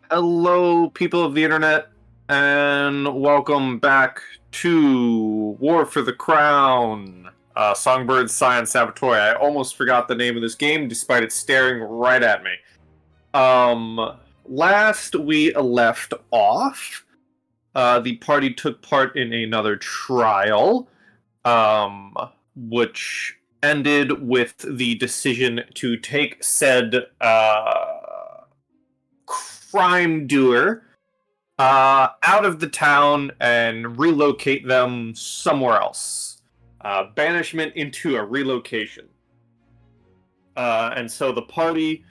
Hello, people of the internet, and welcome back to War for the Crown. Songbird, Scion, Saboteur. I almost forgot the name of this game, despite it staring right at me. Last we left off, the party took part in another trial, which ended with the decision to take said crime doer out of the town and relocate them somewhere else. Banishment into a relocation. And so the party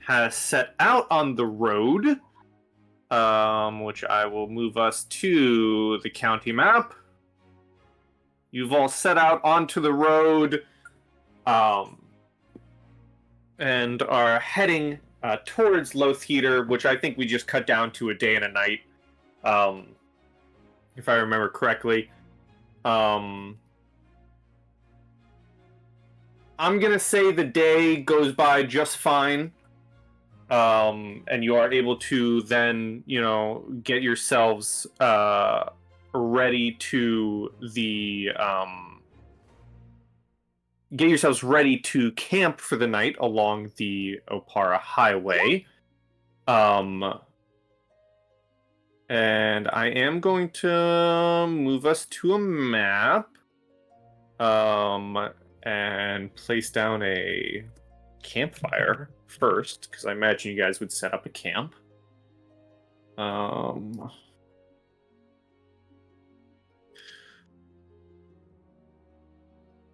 has set out on the road, which I will move us to the county map. You've all set out onto the road and are heading towards Lothheater, which I think we just cut down to a day and a night, if I remember correctly. I'm gonna say the day goes by just fine, and you are able to then, get yourselves ready to camp for the night along the Opara Highway. And I am going to move us to a map, and place down a campfire first, because I imagine you guys would set up a camp.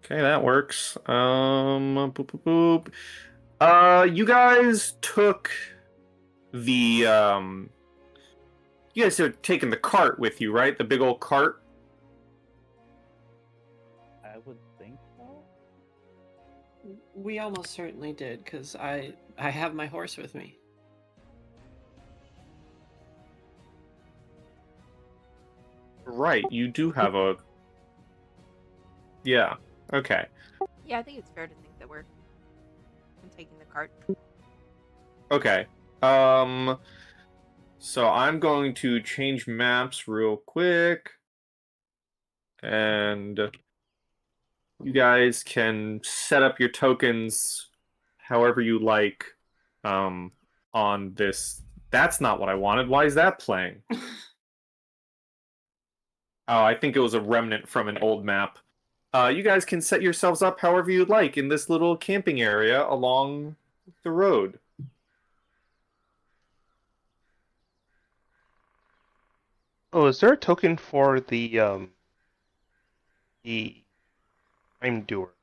Okay, that works. Boop, boop, boop. You guys took the, you guys are taking the cart with you, right? The big old cart? I would think so. We almost certainly did, because I have my horse with me. Right, you do have a... Yeah, okay. Yeah, I think it's fair to think that we're taking the cart. Okay. So I'm going to change maps real quick. And you guys can set up your tokens however you like on this. That's not what I wanted. Why is that playing? Oh, I think it was a remnant from an old map. You guys can set yourselves up however you'd like in this little camping area along the road. Oh, is there a token for the time doer?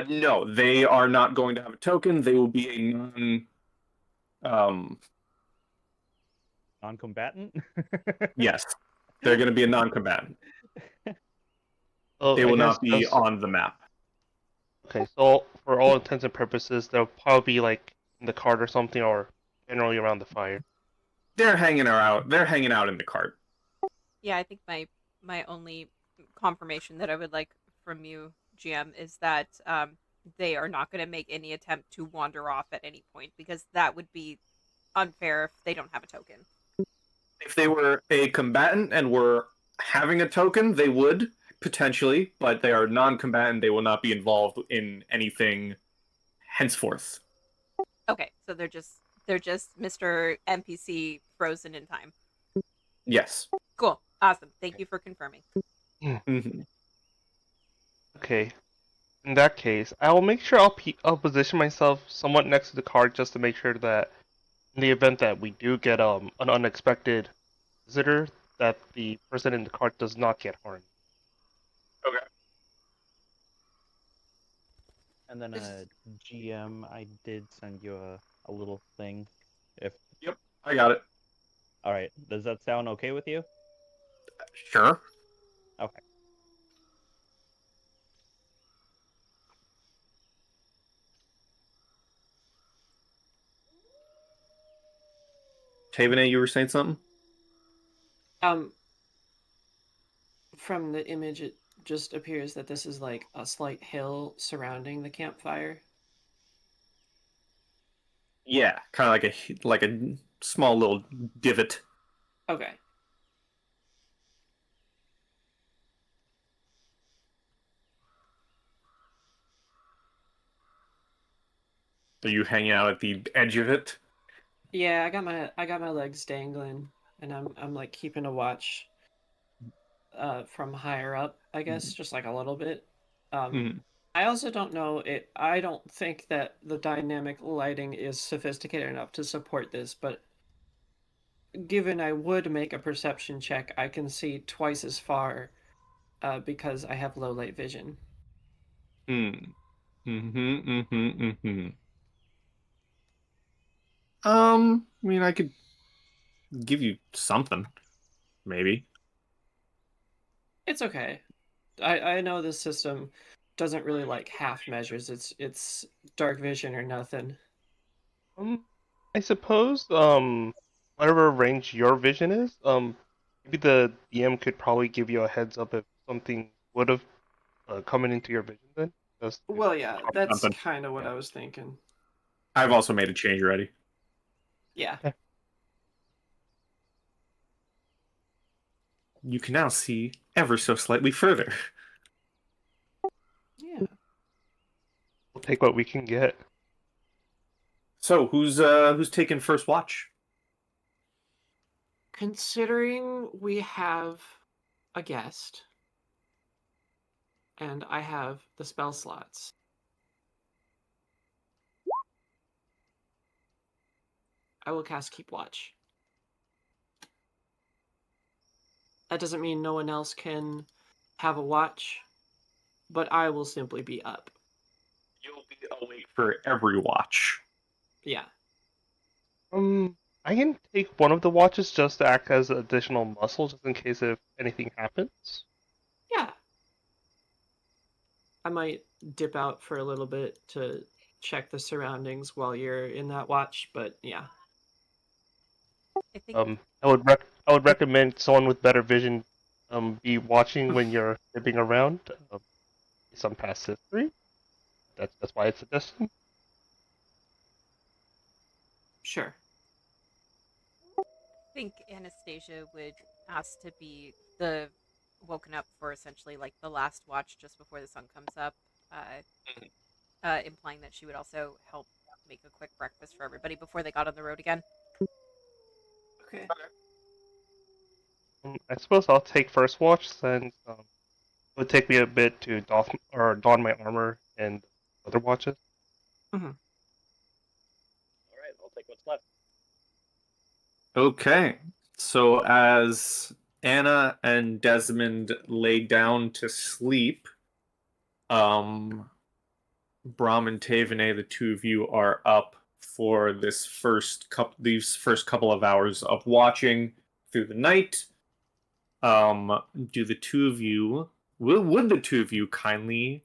No, they are not going to have a token. They will be a Non-combatant? yes, they're going to be a non-combatant. Oh, They I will guess not be on the map. Okay, so for all intents and purposes, they'll probably be like in the cart or something, or generally around the fire. They're hanging out. They're hanging out in the cart. Yeah, I think my only confirmation that I would like from you, GM, is that they are not going to make any attempt to wander off at any point, because that would be unfair if they don't have a token. If they were a combatant and were having a token, they would potentially, but they are non-combatant. They will not be involved in anything henceforth. Okay, so they're just Mr. NPC frozen in time. Yes. Cool. Awesome. Thank you for confirming. Mm-hmm. Okay. In that case, I will make sure I'll position myself somewhat next to the cart just to make sure that in the event that we do get an unexpected visitor, that the person in the cart does not get harmed. Okay. And then GM, I did send you a little thing. Yep, I got it. All right, does that sound okay with you? Sure. Okay. Taevanae, you were saying something? From the image, it just appears that this is like a slight hill surrounding the campfire. Yeah, kind of like a small little divot. Okay. Are you hanging out at the edge of it? Yeah, I got my legs dangling, and I'm like keeping a watch from higher up, I guess, just like a little bit. Mhm. I also don't know it. I don't think that the dynamic lighting is sophisticated enough to support this, but given I would make a perception check, I can see twice as far because I have low light vision. Mm. Mm-hmm. I mean, I could give you something, maybe. It's okay. I know this system doesn't really like half measures. It's dark vision or nothing. Um, I suppose whatever range your vision is, maybe the DM could probably give you a heads up if something would have coming into your vision then. Just to Well, yeah, that's Something. kind of what yeah. I was thinking. I've also made a change already. Yeah. Okay. You can now see ever so slightly further. Yeah. We'll take what we can get. So, who's taking first watch? Considering we have a guest and I have the spell slots, I will cast Keep Watch. That doesn't mean no one else can have a watch, but I will simply be up. You'll be awake for every watch. Yeah. I can take one of the watches just to act as additional muscle, just in case if anything happens. Yeah. I might dip out for a little bit to check the surroundings while you're in that watch, but yeah. I think I would recommend someone with better vision, be watching when you're nipping around. Some past history. That's why it's suggested. Sure. think Anastasia would ask to be the woken up for essentially like the last watch just before the sun comes up, implying that she would also help make a quick breakfast for everybody before they got on the road again. Okay. I suppose I'll take first watch since it would take me a bit to don my armor and other watches. Mm-hmm. All right, I'll take what's left. Okay. So as Anna and Desmond lay down to sleep, Brom and Taevanae, the two of you are up for these first couple of hours of watching through the night. Do the two of you would the two of you kindly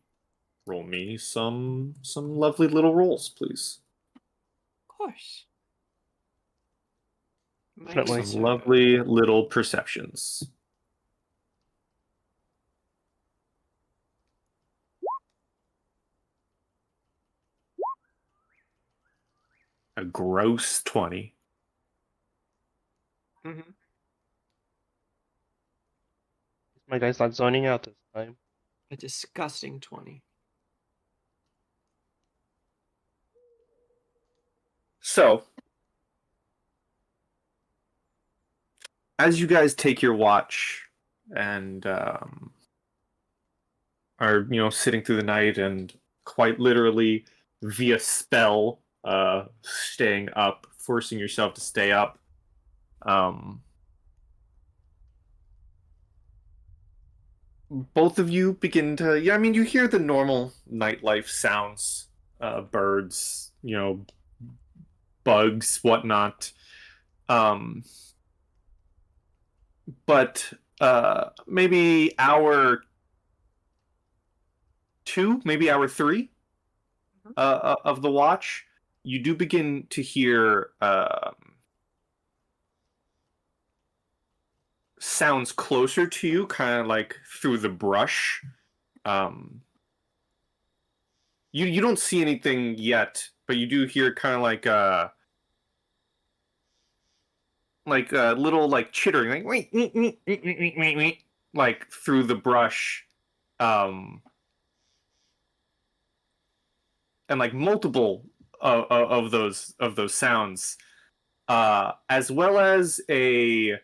roll me some lovely little rolls, please? Of course. My Definitely. needs Some are- lovely little perceptions. A gross 20. Mhm. My guy's not zoning out this time. A disgusting 20. So, as you guys take your watch and are sitting through the night and quite literally via spell staying up, forcing yourself to stay up, both of you begin to you hear the normal nightlife sounds, birds, bugs, whatnot, um but maybe hour two, maybe hour three of the watch, you do begin to hear sounds closer to you, kind of like through the brush. You don't see anything yet but you do hear kind of like a little like chittering, like through the brush, and like multiple of those sounds, as well as a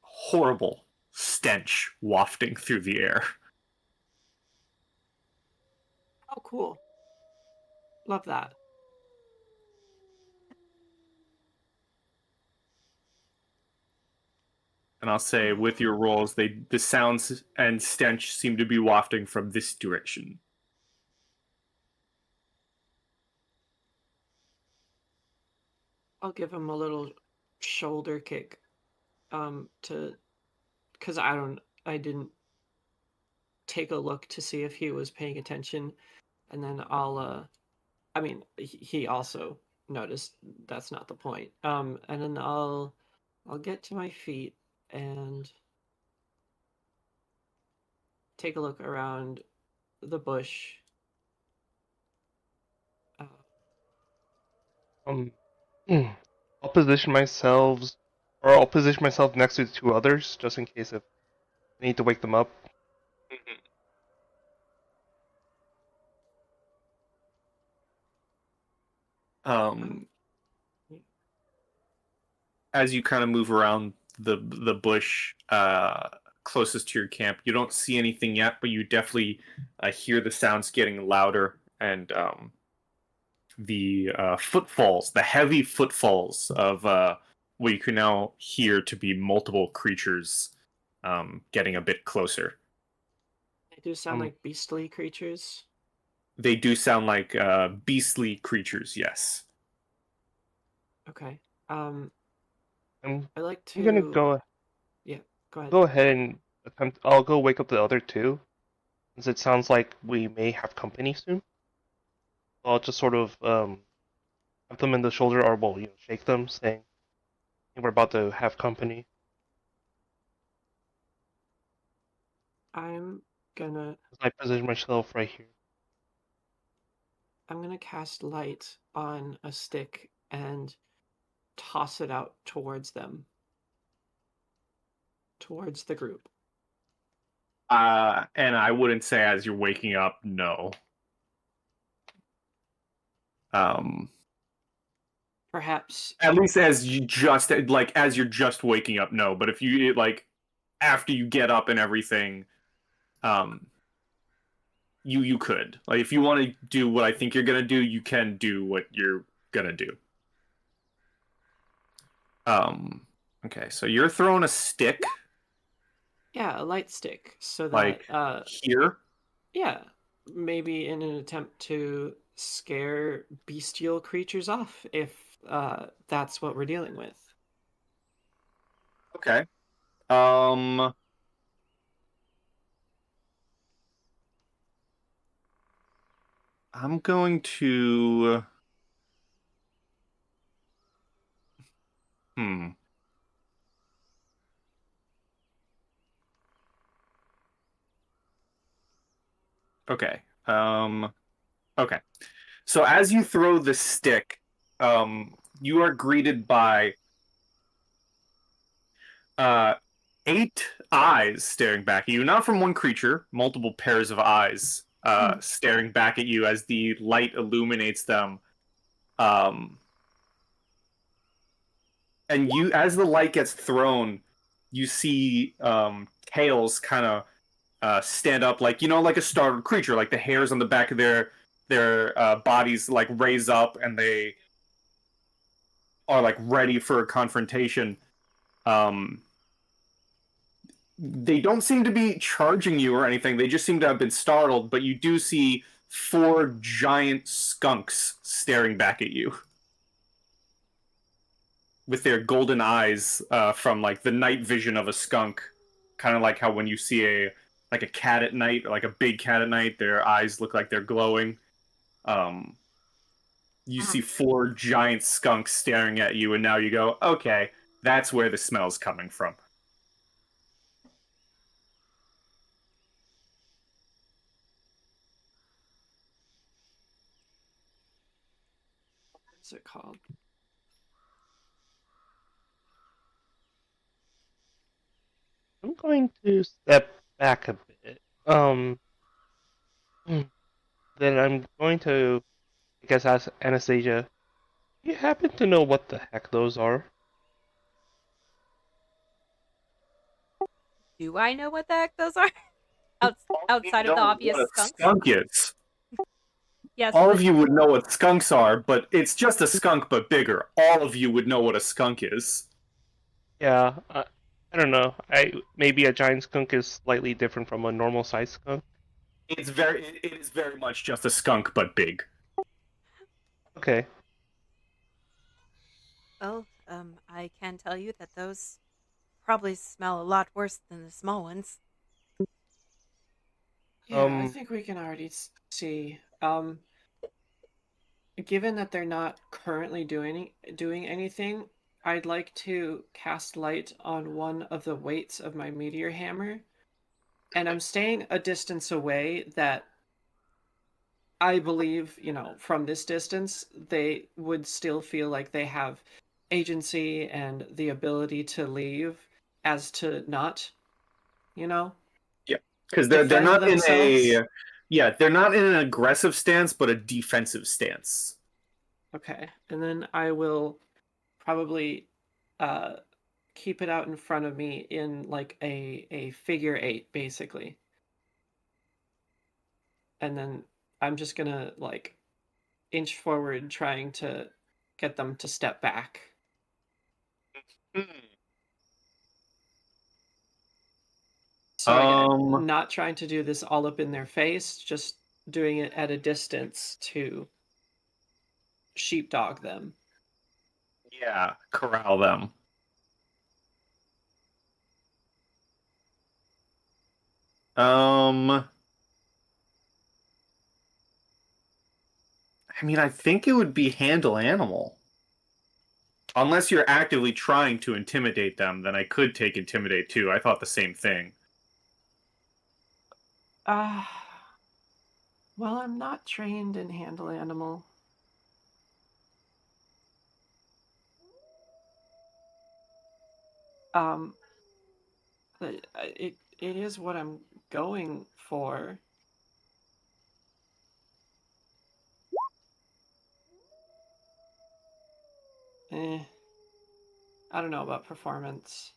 horrible stench wafting through the air. Oh, cool. Love that. And I'll say, with your rolls, the sounds and stench seem to be wafting from this direction. I'll give him a little shoulder kick, because I didn't take a look to see if he was paying attention, and then I mean, he also noticed that's not the point. And then I'll get to my feet and take a look around the bush. I'll position myself, or I'll position myself next to the two others, just in case if I need to wake them up. As you kind of move around the bush closest to your camp, you don't see anything yet, but you definitely hear the sounds getting louder, and the footfalls, the heavy footfalls of what you can now hear to be multiple creatures getting a bit closer. They do sound like beastly creatures. They do sound like beastly creatures, yes. Okay. I'm I like to. I'm gonna go. Yeah, go ahead. Go ahead and attempt. I'll go wake up the other two, since it sounds like we may have company soon. I'll just sort of have them in the shoulder, or well, shake them, saying we're about to have company. I'm gonna I position myself right here. I'm gonna cast light on a stick and toss it out towards them. Towards the group. And I wouldn't say as you're waking up, no. Perhaps At least as you just as you're just waking up, no. But if you like after you get up and everything, you could, like, if you want to do what I think you're gonna do, you can do what you're gonna do. Okay, so you're throwing a stick, yeah, a light stick, so that like here. yeah, maybe in an attempt to scare bestial creatures off, if that's what we're dealing with. Okay. I'm going to. Okay. Okay. So as you throw the stick, you are greeted by 8 eyes staring back at you. Not from one creature, multiple pairs of eyes staring back at you as the light illuminates them. And you, as the light gets thrown, you see tails kind of stand up, like like a startled creature, like the hairs on the back of their bodies like raise up, and they are like ready for a confrontation. They don't seem to be charging you or anything. They just seem to have been startled, but you do see 4 giant skunks staring back at you with their golden eyes from like the night vision of a skunk, kind of like how when you see a cat at night, or like a big cat at night, their eyes look like they're glowing. You see 4 giant skunks staring at you, and now you go, okay, that's where the smell's coming from. What's it called? I'm going to step back a bit. Then I'm going to, I guess, ask Anastasia. Do you happen to know what the heck those are? Do I know what the heck those are? Outside of You the know obvious what a skunks? skunk is. Yes, All but of you would know what skunks are, but it's just a skunk but bigger. All of you would know what a skunk is. Yeah, I don't know. Maybe a giant skunk is slightly different from a normal sized skunk. It is very much just a skunk but big. Okay. well, I can tell you that those probably smell a lot worse than the small ones. Yeah, I Um, think we can already see. Given that they're not currently doing anything, I'd like to cast light on one of the weights of my meteor hammer, and I'm staying a distance away that I believe, from this distance, they would still feel like they have agency and the ability to leave as to not, you know, Yeah, because they're defend not in themselves. they're not in an aggressive stance, but a defensive stance. Okay. And then I will probably uh keep it out in front of me in like a figure eight, basically. And then I'm just gonna like inch forward trying to get them to step back. So again, Um, not trying to do this all up in their face, just doing it at a distance to sheepdog them. yeah, corral them. Um, I mean, I think it would be handle animal. Unless you're actively trying to intimidate them, then I could take intimidate too. I thought the same thing. Well, I'm not trained in handle animal. Um, but it is what I'm going for. Eh, I don't know about performance.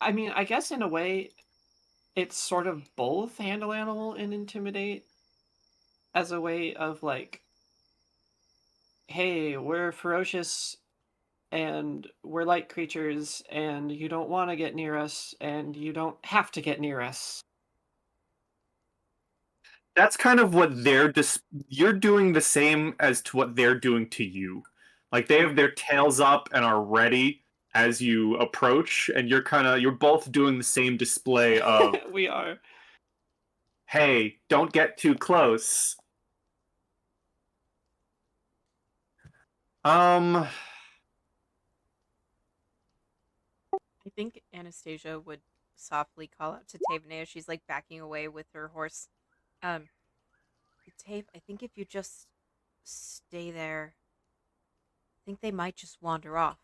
I mean, I guess in a way, it's sort of both handle animal and intimidate as a way of like, hey, we're ferocious and we're light creatures and you don't want to get near us and you don't have to get near us. That's kind of what you're doing the same as to what they're doing to you. Like they have their tails up and are ready as you approach, and you're both doing the same display of, We are. hey, don't get too close. Um, I think Anastasia would softly call out to Taevanae as she's like backing away with her horse. Um, Tave, I think if you just stay there, I think they might just wander off.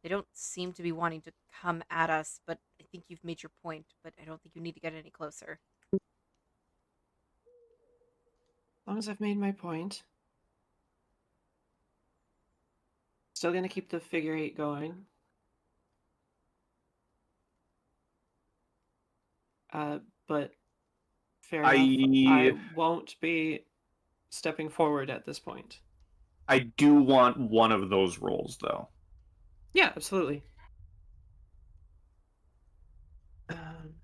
They don't seem to be wanting to come at us, but I think you've made your point, but I don't think you need to get any closer. As long as I've made my point. Still gonna keep the figure eight going. But fair enough. I I won't be stepping forward at this point. I do want one of those rolls though. Yeah, absolutely. Um,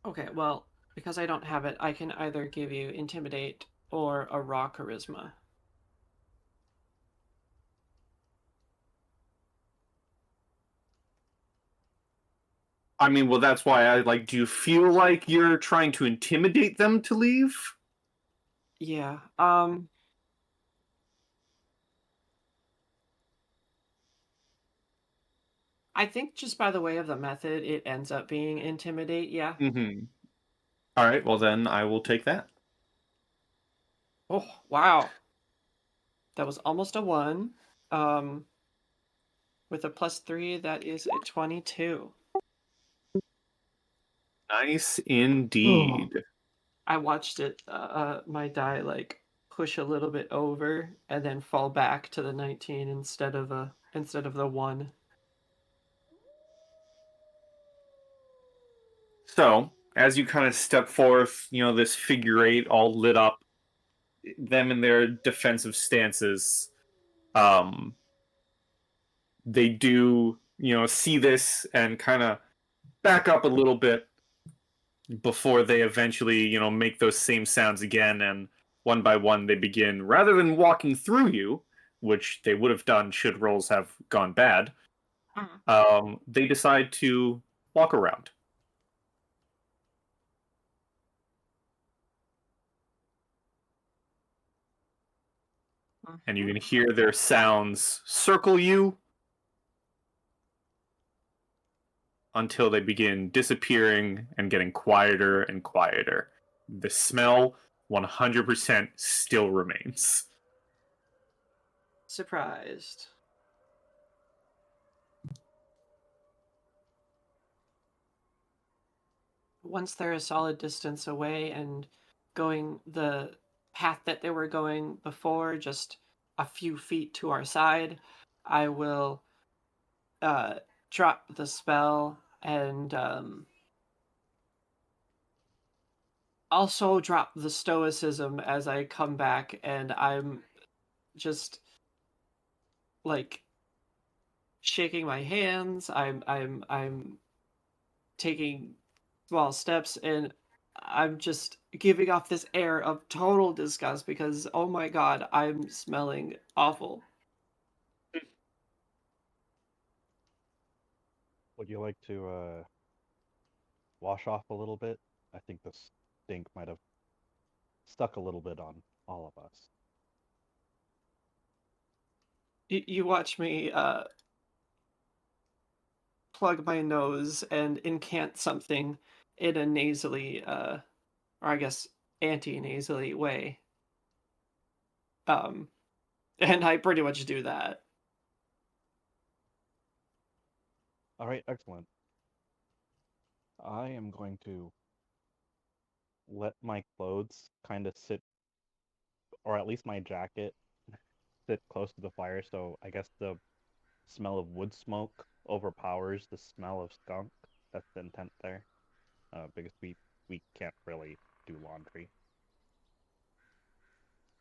okay, well, because I don't have it, I can either give you intimidate or a raw charisma. I mean, well, that's why I like. Do you feel like you're trying to intimidate them to leave? Yeah. I think just by the way of the method, it ends up being intimidate. Yeah. Mm-hmm. All right. Well, then I will take that. Oh wow, that was almost a 1. With a +3, that is a 22. Nice indeed. I watched it, my die like push a little bit over and then fall back to the 19 instead of the 1. So, as you kind of step forth, this figure eight all lit up, them in their defensive stances, um, they do, see this and kind of back up a little bit before they eventually, make those same sounds again. And one by one, they begin, rather than walking through you, which they would have done should rolls have gone bad, they decide to walk around. And you can hear their sounds circle you until they begin disappearing and getting quieter and quieter. The smell 100% still remains. Surprised. Once they're a solid distance away and going the path that they were going before, just a few feet to our side, I will drop the spell and also drop the stoicism as I come back, and I'm just like shaking my hands. I'm taking small steps, and I'm just giving off this air of total disgust because, oh my god, I'm smelling awful. Would you like to wash off a little bit? I think the stink might have stuck a little bit on all of us. You watch me plug my nose and incant something in a nasally, or I guess anti-nasally way. And I pretty much do that. All right, excellent. I am going to let my clothes kind of sit, or at least my jacket, sit close to the fire, so I guess the smell of wood smoke overpowers the smell of skunk. That's the intent there, because we can't really do laundry.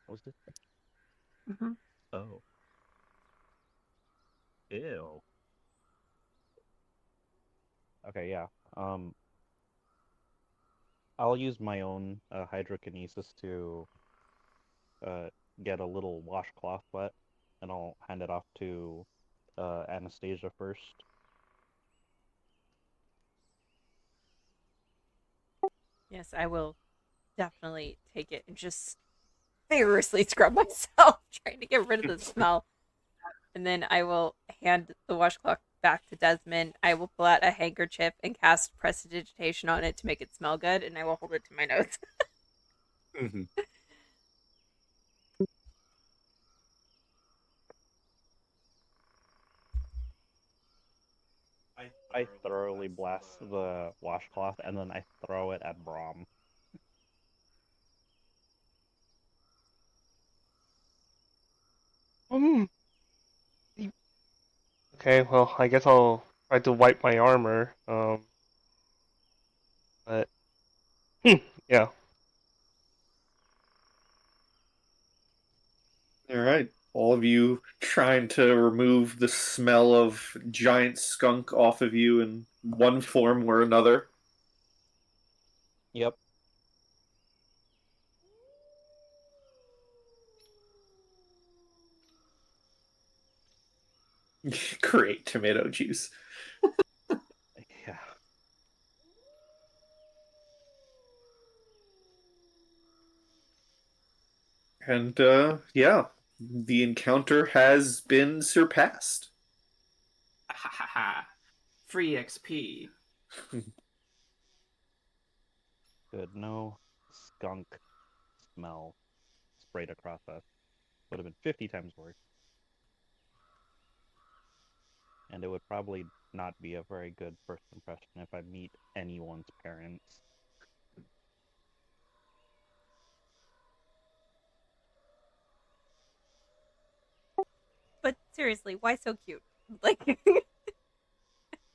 What was this? Mm-hmm. Oh. Ew. Okay, yeah. I'll use my own hydrokinesis to get a little washcloth wet, and I'll hand it off to Anastasia first. Yes, I will definitely take it and just vigorously scrub myself, trying to get rid of the smell. And then I will hand the washcloth back to Desmond. I will pull out a handkerchief and cast prestidigitation on it to make it smell good, and I will hold it to my nose. Mm-hmm. I thoroughly bless the washcloth, and then I throw it at Brom. Mm. Okay, well, I guess I'll try to wipe my armor. But yeah. All right. All of you trying to remove the smell of giant skunk off of you in one form or another. Yep. Create tomato juice. Yeah. And yeah, the encounter has been surpassed. free XP. Good. No skunk smell sprayed across us. Would have been 50 times worse. And it would probably not be a very good first impression if I meet anyone's parents. But seriously, why so cute? Like,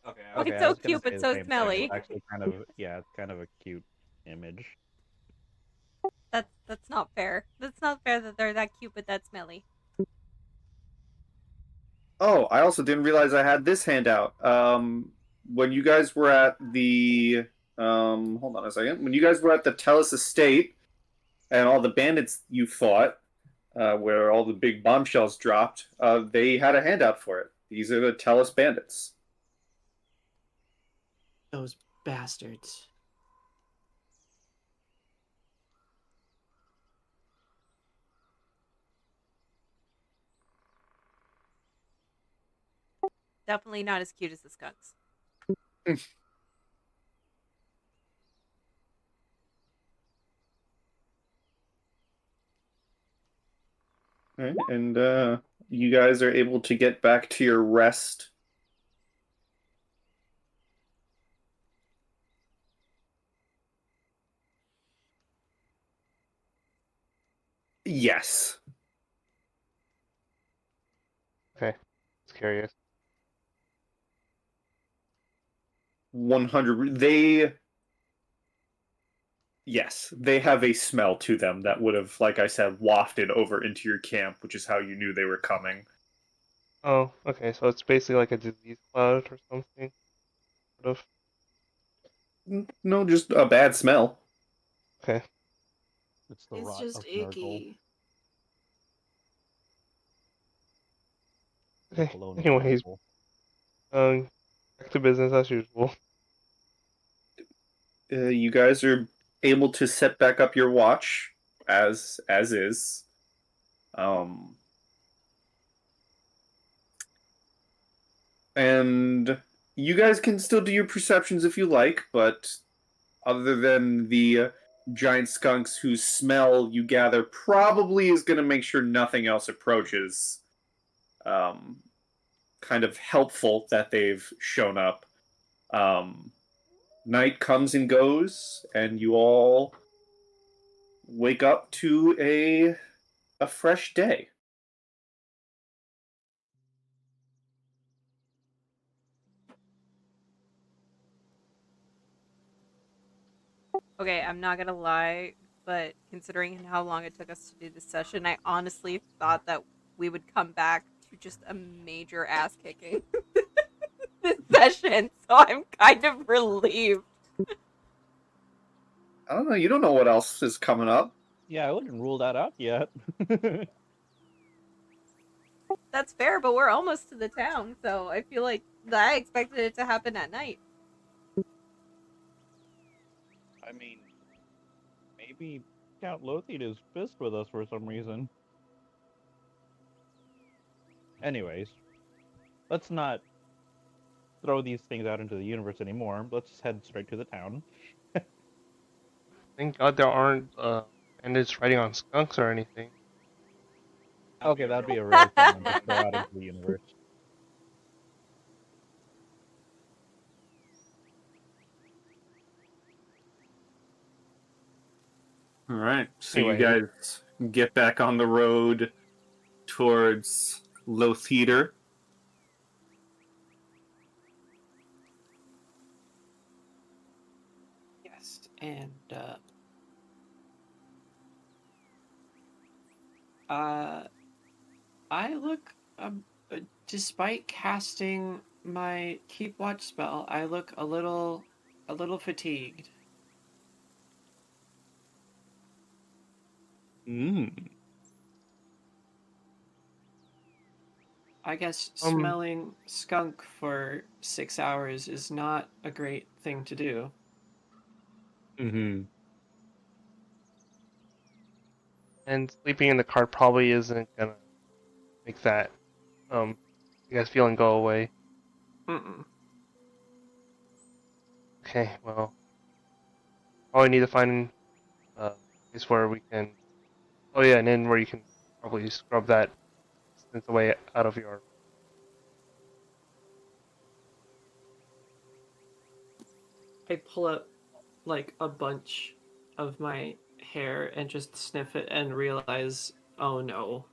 Okay. Why Okay, I so was gonna cute say but the so same thing. smelly? It's actually kind of it's kind of a cute image. that's not fair. That's not fair that they're that cute but that smelly. Oh, I also didn't realize I had this handout. When you guys were at the hold on a second. When you guys were at the Tellus estate and all the bandits you fought, where all the big bombshells dropped, they had a handout for it. These are the Tellus bandits. Those bastards. Definitely not as cute as the skunks. Right, and you guys are able to get back to your rest. Yes. Okay. It's curious. 100. Yes, they have a smell to them that would have, like I said, wafted over into your camp, which is how you knew they were coming. Oh, okay, so it's basically like a disease cloud or something, sort of. No, just a bad smell. Okay. It's the It's rot just of Nurgle. icky. The Okay. cologne of Anyways, Nurgle. back to business as usual. You guys are able to set back up your watch as is. And you guys can still do your perceptions if you like, but other than the giant skunks whose smell you gather probably is going to make sure nothing else approaches, kind of helpful that they've shown up. Night comes and goes, and you all wake up to a fresh day. Okay, I'm not gonna lie, but considering how long it took us to do this session, I honestly thought that we would come back to just a major ass kicking this session, so I'm kind of relieved. I don't know. You don't know what else is coming up. Yeah, I wouldn't rule that out yet. That's fair, but we're almost to the town, so I feel like I expected it to happen at night. I mean, maybe Count Lothian is pissed with us for some reason. Anyways, let's not throw these things out into the universe anymore. Let's just head straight to the town. Thank God there aren't bandits riding on skunks or anything. Okay, that'd be a really fun one to throw out into the universe. All right. So Anyway. you guys get back on the road towards Lotheater. Yes, and I look despite casting my keep watch spell, I look a little fatigued. I guess smelling skunk for 6 hours is not a great thing to do. Mm-hmm. And sleeping in the car probably isn't gonna make that you guys feeling go away. Mm-mm. Okay, well, probably need to find a place where we can. Oh yeah, and then where you can probably scrub that distance away out of your. I pull up like a bunch of my hair and just sniff it and realize, oh no.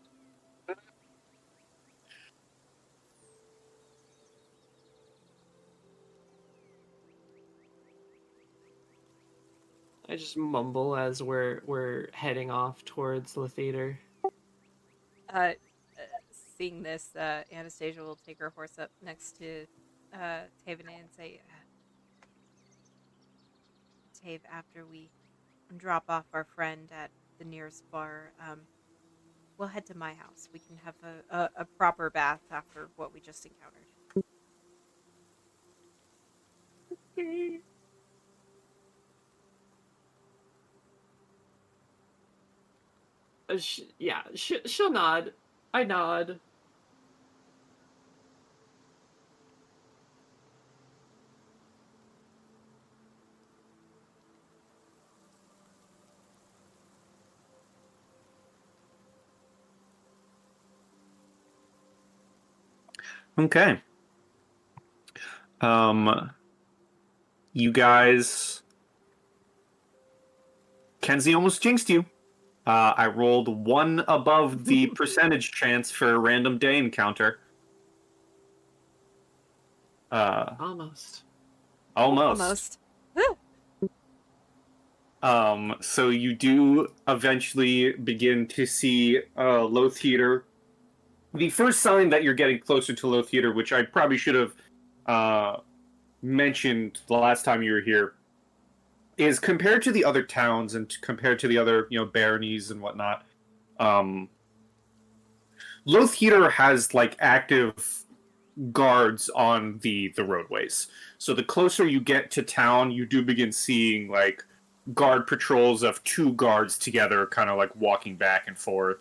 I just mumble as we're heading off towards the theater. Uh, Seeing this, Anastasia will take her horse up next to Taevanae and say, Tave, after we drop off our friend at the nearest bar, we'll head to my house. We can have a proper bath after what we just encountered. She'll nod. I nod. Okay. You guys. Kenzie almost jinxed you. I rolled 1 above the percentage chance for a random day encounter. Almost. Almost. So you do eventually begin to see Low Theater. The first sign that you're getting closer to Low Theater, which I probably should have mentioned the last time you were here, is compared to the other towns and compared to the other, baronies and whatnot. Low Theater has like active guards on the roadways. So the closer you get to town, you do begin seeing like guard patrols of 2 guards together, kind of like walking back and forth.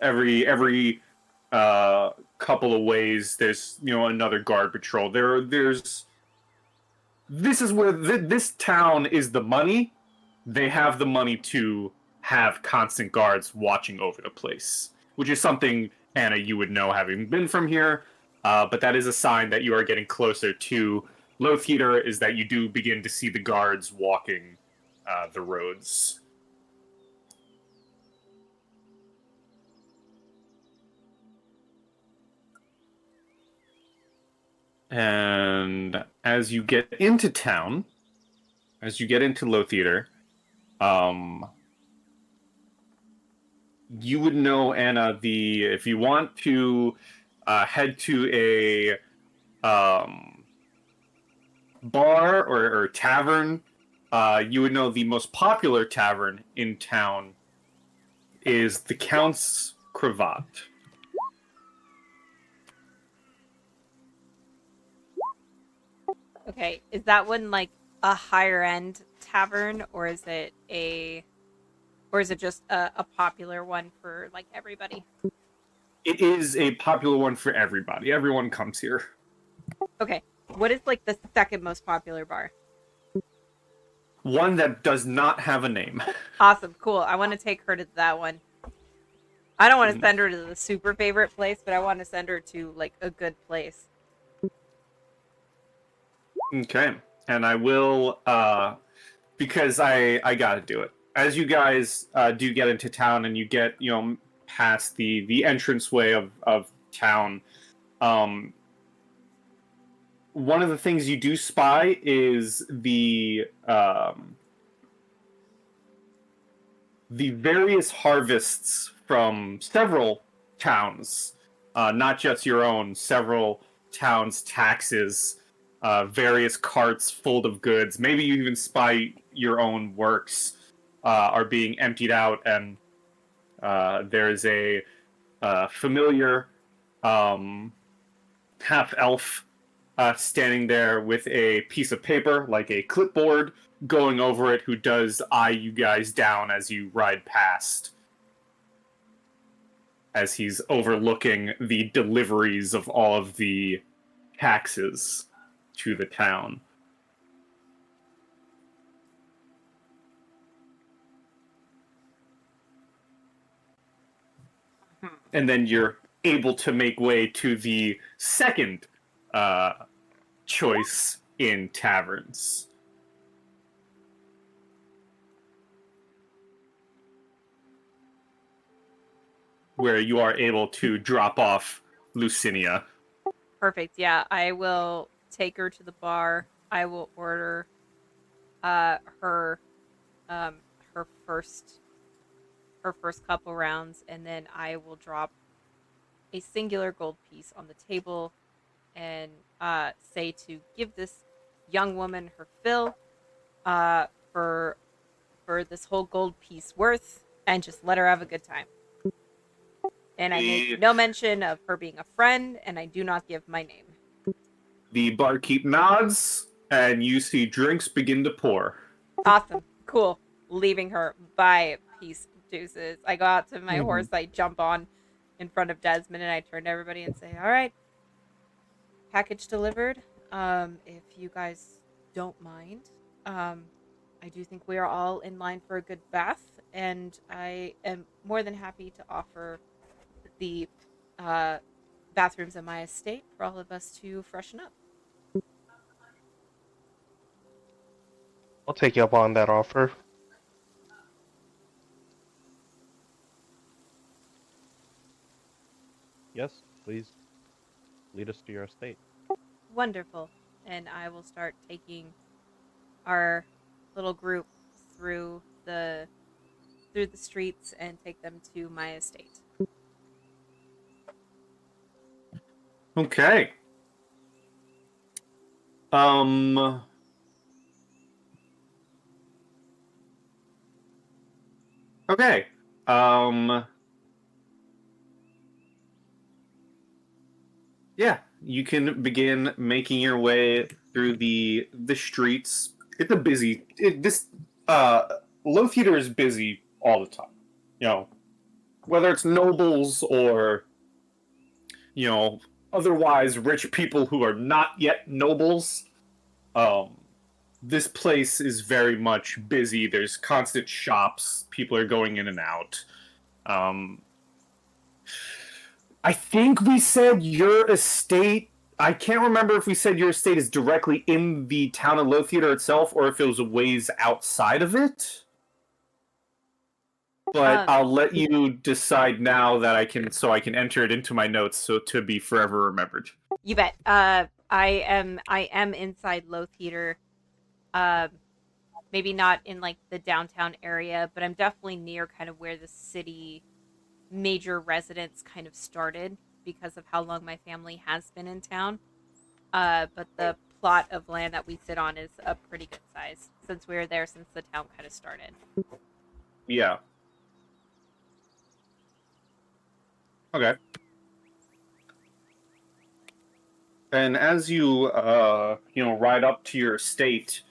Every couple of ways, there's another guard patrol. There's this is where this town is the money. They have the money to have constant guards watching over the place, which is something, Anna, you would know having been from here. But that is a sign that you are getting closer to Low Theater, is that you do begin to see the guards walking the roads. And as you get into town, as you get into Low Theater, you would know, Anna, if you want to head to a bar or tavern, you would know the most popular tavern in town is the Count's Cravat. Okay, is that one like a higher end tavern, or is it just a popular one for like everybody? It is a popular one for everybody. Everyone comes here. Okay, what is like the second most popular bar? One that does not have a name. Awesome, cool. I want to take her to that one. I don't want to send her to the super favorite place, but I want to send her to like a good place. Okay, and I will, because I gotta do it. As you guys do get into town and you get, past the entranceway of town, one of the things you do spy is the various harvests from several towns, not just your own, several towns' taxes. Various carts full of goods. Maybe you even spy your own works are being emptied out, and there's a familiar half-elf standing there with a piece of paper, like a clipboard, going over it, who does eye you guys down as you ride past, as he's overlooking the deliveries of all of the taxes to the town. and then you're able to make way to the second choice in taverns. Where you are able to drop off Lucinia. Perfect. Yeah, I will take her to the bar. I will order her her first couple rounds, and then I will drop a singular gold piece on the table and say to give this young woman her fill for this whole gold piece worth, and just let her have a good time. And I make no mention of her being a friend, and I do not give my name. The barkeep nods, and you see drinks begin to pour. Awesome. Cool. Leaving her. Bye. Peace. Deuces. I go out to my horse. I jump on in front of Desmond, and I turn to everybody and say, all right, package delivered. If you guys don't mind, I do think we are all in line for a good bath, and I am more than happy to offer the bathrooms in my estate for all of us to freshen up. I'll take you up on that offer. Yes, please lead us to your estate. Wonderful. And I will start taking our little group through the streets and take them to my estate. Okay. Okay. Yeah, you can begin making your way through the streets. It's a busy. Low Theater is busy all the time. You know, whether it's nobles or otherwise rich people who are not yet nobles. This place is very much busy. There's constant shops. People are going in and out. I think we said your estate. I can't remember if we said your estate is directly in the town of Low Theater itself, or if it was a ways outside of it. But I'll let you decide now that I can enter it into my notes so to be forever remembered. You bet. I am inside Low Theater. Maybe not in like the downtown area, but I'm definitely near kind of where the city major residence kind of started because of how long my family has been in town. But the plot of land that we sit on is a pretty good size since we were there since the town kind of started. Yeah. Okay. And as you ride up to your estate,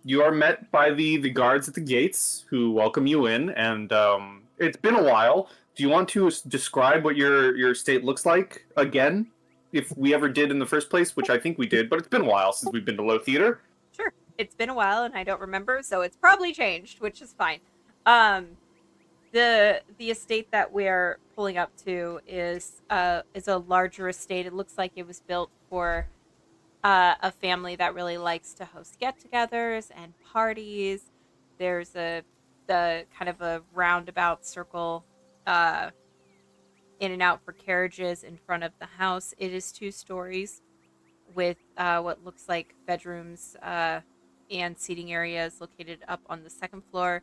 you are met by the guards at the gates who welcome you in, and it's been a while. Do you want to describe what your estate looks like again, if we ever did in the first place, which I think we did, but it's been a while since we've been to Low Theater. Sure, it's been a while and I don't remember, so it's probably changed, which is fine. The estate that we're pulling up to is a larger estate. It looks like it was built for a family that really likes to host get-togethers and parties. There's the kind of a roundabout circle in and out for carriages in front of the house. It is 2 stories with what looks like bedrooms and seating areas located up on the 2nd floor.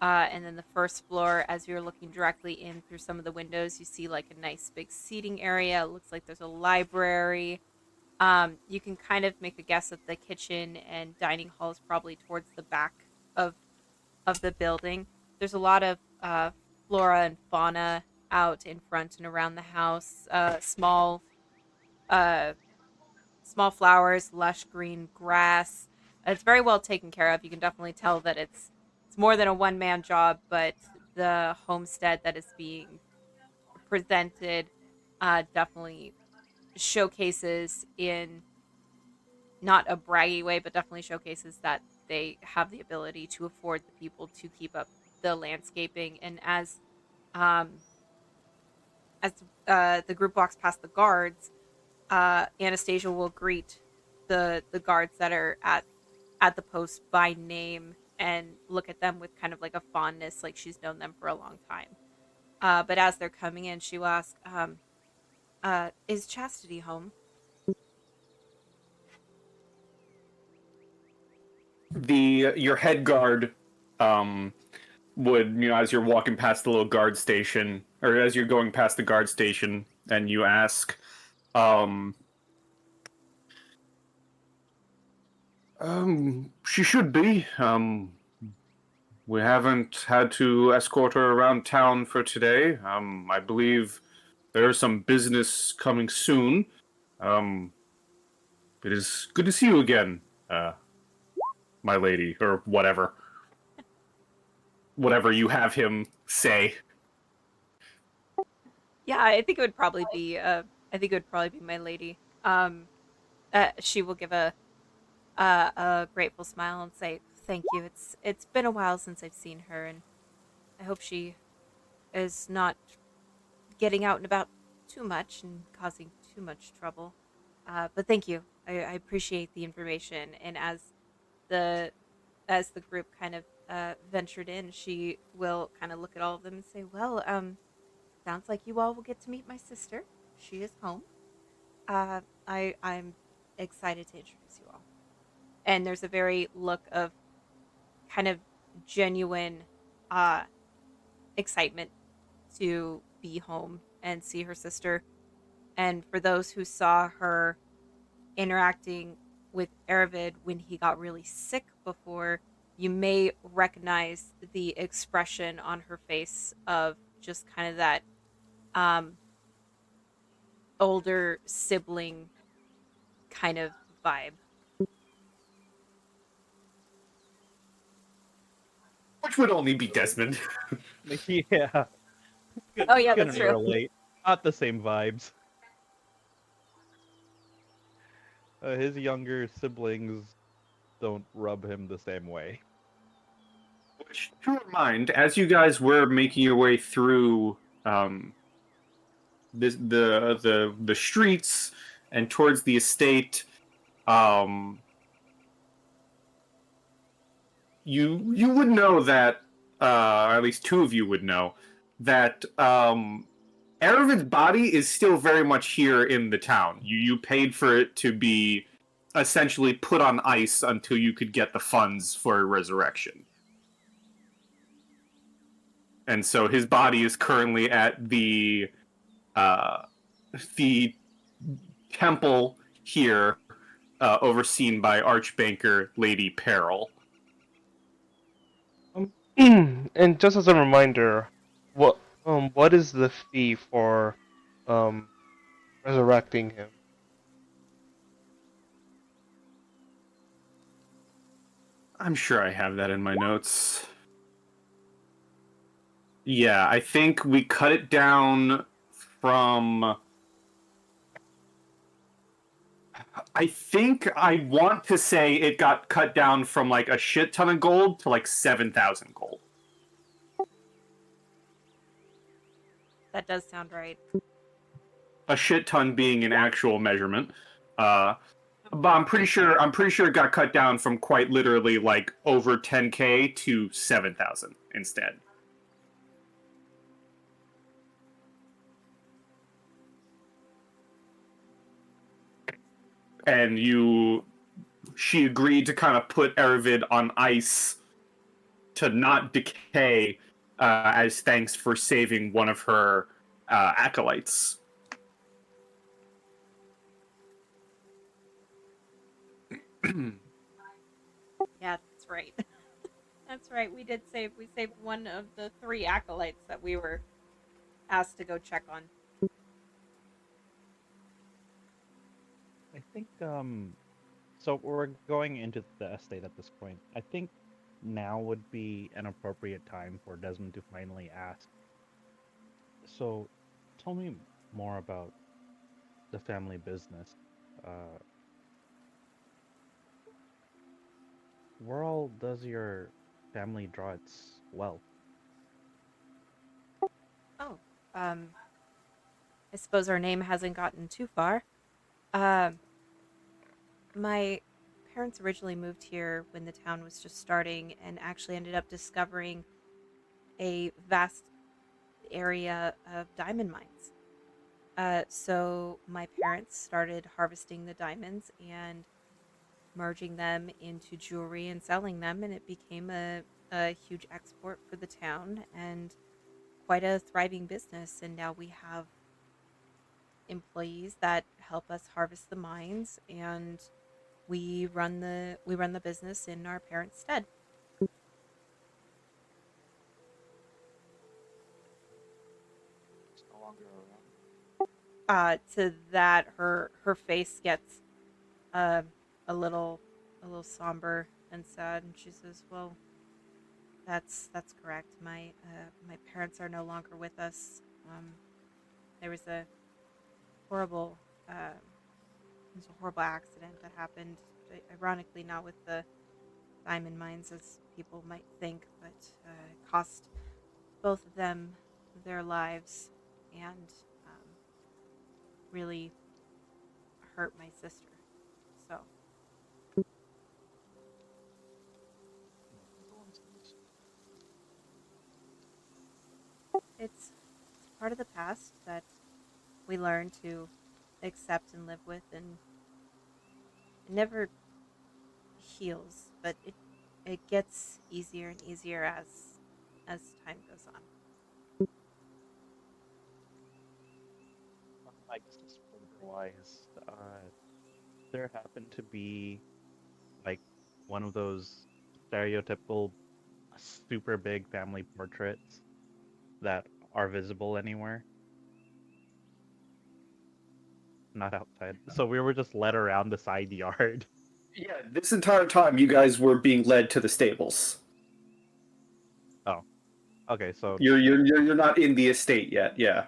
And then the 1st floor, as you're looking directly in through some of the windows, you see like a nice big seating area. It looks like there's a library. You can kind of make a guess that the kitchen and dining hall is probably towards the back of the building. There's a lot of flora and fauna out in front and around the house. Small flowers, lush green grass. It's very well taken care of. You can definitely tell that it's more than a one-man job, but the homestead that is being presented definitely showcases in not a braggy way, but definitely showcases that they have the ability to afford the people to keep up the landscaping. And as as the group walks past the guards, Anastasia will greet the guards that are at the post by name and look at them with kind of like a fondness, like she's known them for a long time. But as they're coming in, she will ask, "Is Chastity home?" Your head guard would, as you're walking past the little guard station, or as you're going past the guard station, and you ask, she should be. We haven't had to escort her around town for today. I believe there is some business coming soon. It is good to see you again, my lady, or whatever. Whatever you have him say. Yeah, I think it would probably be my lady. She will give a grateful smile and say, "Thank you. It's been a while since I've seen her, and I hope she is not getting out and about too much and causing too much trouble. But thank you. I appreciate the information." And the as the group kind of ventured in, she will kind of look at all of them and say, "Well, sounds like you all will get to meet my sister. She is home. I'm excited to introduce you all." And there's a very look of kind of genuine uh, excitement to be home and see her sister. And for those who saw her interacting with Aravid when he got really sick before, you may recognize the expression on her face of just kind of that um, older sibling kind of vibe. Which would only be Desmond. Yeah. Oh, yeah, Couldn't that's true. relate. Not the same vibes. His younger siblings don't rub him the same way. Which, to remind, as you guys were making your way through the streets and towards the estate, you would know that, or at least two of you would know that Aravid's body is still very much here in the town. You paid for it to be essentially put on ice until you could get the funds for a resurrection. And so his body is currently at the temple here, overseen by Archbanker Lady Peril. And just as a reminder, what is the fee for resurrecting him? I'm sure I have that in my notes. Yeah, I think we cut it down from... I think I want to say it got cut down from like a shit ton of gold to like 7,000 gold. That does sound right. A shit ton being an actual measurement. But I'm pretty sure it got cut down from quite literally like over 10k to 7,000 instead. And she agreed to kind of put Aravid on ice to not decay as thanks for saving one of her acolytes. Yeah, that's right. That's right. We saved one of the three acolytes that we were asked to go check on. I think so we're going into the estate at this point. I think now would be an appropriate time for Desmond to finally ask. So tell me more about the family business. Uh where all does your family draw its wealth? Oh, um, I suppose our name hasn't gotten too far. Uh, my parents originally moved here when the town was just starting and actually ended up discovering a vast area of diamond mines. So my parents started harvesting the diamonds and merging them into jewelry and selling them, and it became a huge export for the town and quite a thriving business. And now we have employees that help us harvest the mines, and we run the business in our parents' stead. It's no longer around. To that, her face gets uh, a little somber and sad, and she says, "Well, that's correct. My parents are no longer with us. There was a horrible uh, there's a horrible accident that happened. Ironically, not with the diamond mines as people might think, but it cost both of them their lives and really hurt my sister. So it's part of the past that we learn to accept and live with, and it never heals, but it gets easier and easier as time goes on. I guess wise, there happened to be like one of those stereotypical super big family portraits that are visible anywhere, not outside. So we were just led around the side yard. Yeah, this entire time you guys were being led to the stables. Oh, okay. So You're not in the estate yet. Yeah.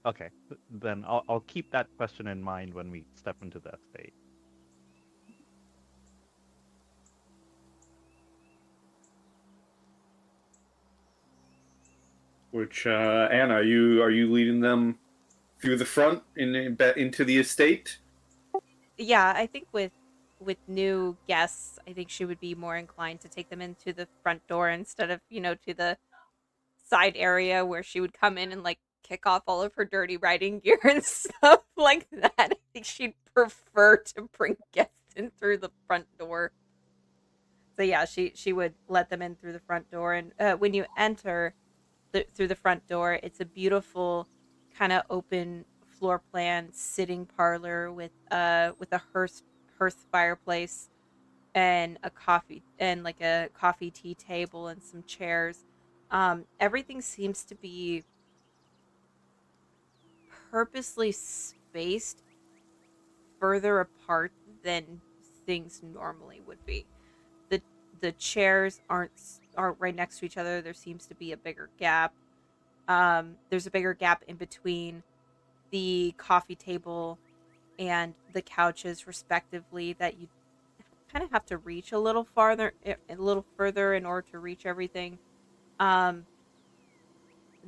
okay, then I'll keep that question in mind when we step into that state. Which Anna, are you leading them through the front into the estate? Yeah, I think with new guests, I think she would be more inclined to take them into the front door instead of, to the side area where she would come in and like kick off all of her dirty riding gear and stuff like that. I think she'd prefer to bring guests in through the front door. So yeah, she would let them in through the front door, and when you enter through the front door, it's a beautiful kind of open floor plan sitting parlor with a hearth fireplace and a coffee and like a coffee tea table and some chairs. Everything seems to be purposely spaced further apart than things normally would be. The the chairs aren't right next to each other. There seems to be a bigger gap. There's a bigger gap in between the coffee table and the couches respectively that you kind of have to reach a little further in order to reach everything. Um,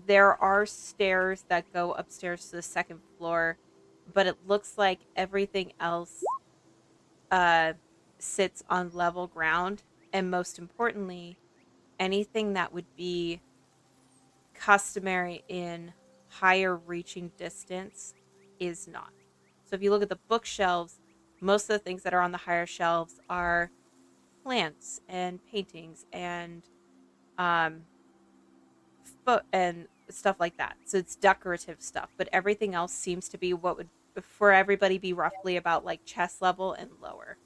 there are stairs that go upstairs to the second floor, but it looks like everything else uh, sits on level ground. And most importantly, anything that would be customary in higher reaching distance is not. So if you look at the bookshelves, most of the things that are on the higher shelves are plants and paintings and um and stuff like that. So it's decorative stuff, but everything else seems to be what would for everybody be roughly about like chest level and lower.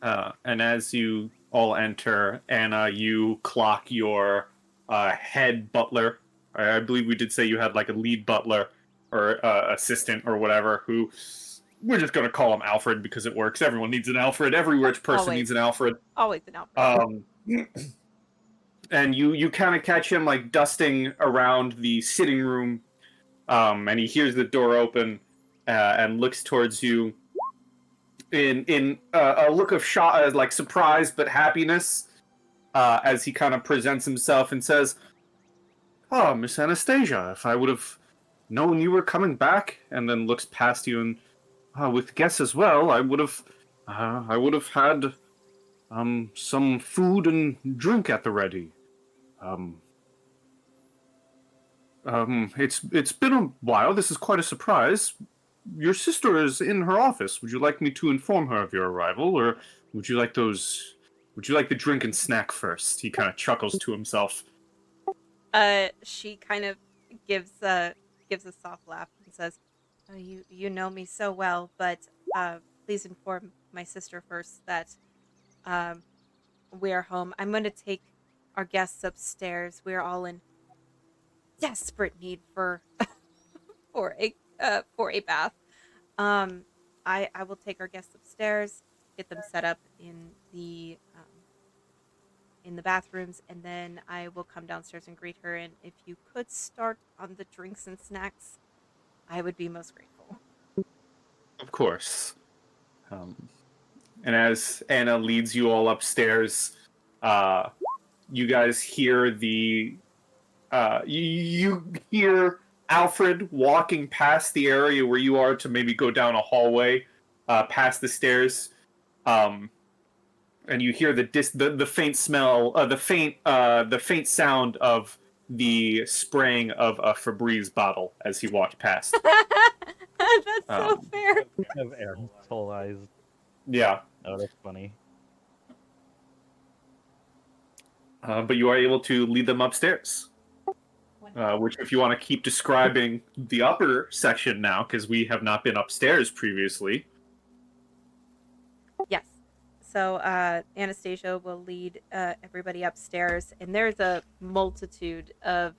And as you all enter, Anna, you clock your head butler. I believe we did say you had like a lead butler or assistant or whatever, who we're just going to call him Alfred because it works. Everyone needs an Alfred. Every rich person Always. needs an Alfred. Always an outfit. And you kind of catch him like dusting around the sitting room, and he hears the door open and looks towards you in a look of shock, like surprise but happiness, as he kind of presents himself and says, "Oh, Miss Anastasia, if I would have knowing you were coming back, and then looks past you and with guests as well, I would have had some food and drink at the ready. Um, it's been a while. This is quite a surprise. Your sister is in her office. Would you like me to inform her of your arrival, or would you like those? Would you like the drink and snack first? He kind of chuckles to himself. She kind of gives a soft laugh and says, "Oh, you know me so well, but please inform my sister first that we're home. I'm going to take our guests upstairs. We're all in desperate need for for a bath. I will take our guests upstairs, get them set up in the bathrooms, and then I will come downstairs and greet her. And if you could start on the drinks and snacks, I would be most grateful." Of course. And as Anna leads you all upstairs, you guys hear you hear Alfred walking past the area where you are to maybe go down a hallway, past the stairs, and you hear the faint smell, the faint sound of the spraying of a Febreze bottle as he walked past. That's so fair. Kind of aerosolized. Yeah. Oh, that's funny. But you are able to lead them upstairs. Which, if you want to keep describing the upper section now, because we have not been upstairs previously. Yes. So Anastasia will lead everybody upstairs, and there's a multitude of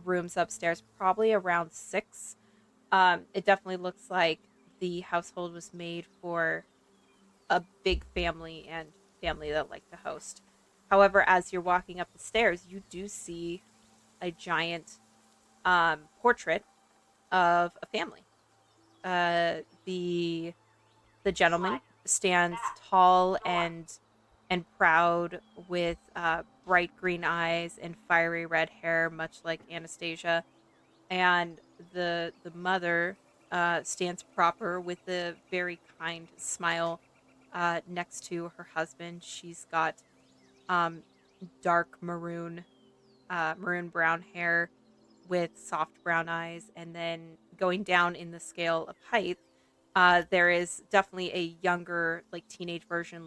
rooms upstairs, probably around 6. It definitely looks like the household was made for a big family and family that like to host. However, as you're walking up the stairs, you do see a giant portrait of a family. The gentleman stands tall and proud with bright green eyes and fiery red hair, much like Anastasia. And the mother stands proper with a very kind smile next to her husband. She's got dark maroon brown hair with soft brown eyes, and then going down in the scale of height, there is definitely a younger, like teenage version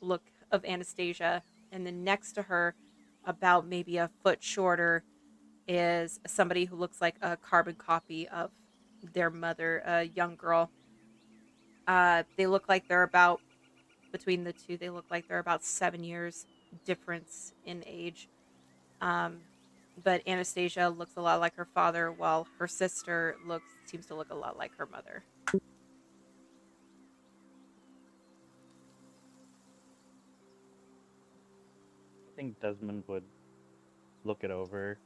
look of Anastasia, and then next to her, about maybe a foot shorter, is somebody who looks like a carbon copy of their mother, a young girl. They look like they're about, between the two, they look like they're about 7 years difference in age. But Anastasia looks a lot like her father, while her sister seems to look a lot like her mother. I think Desmond would look it over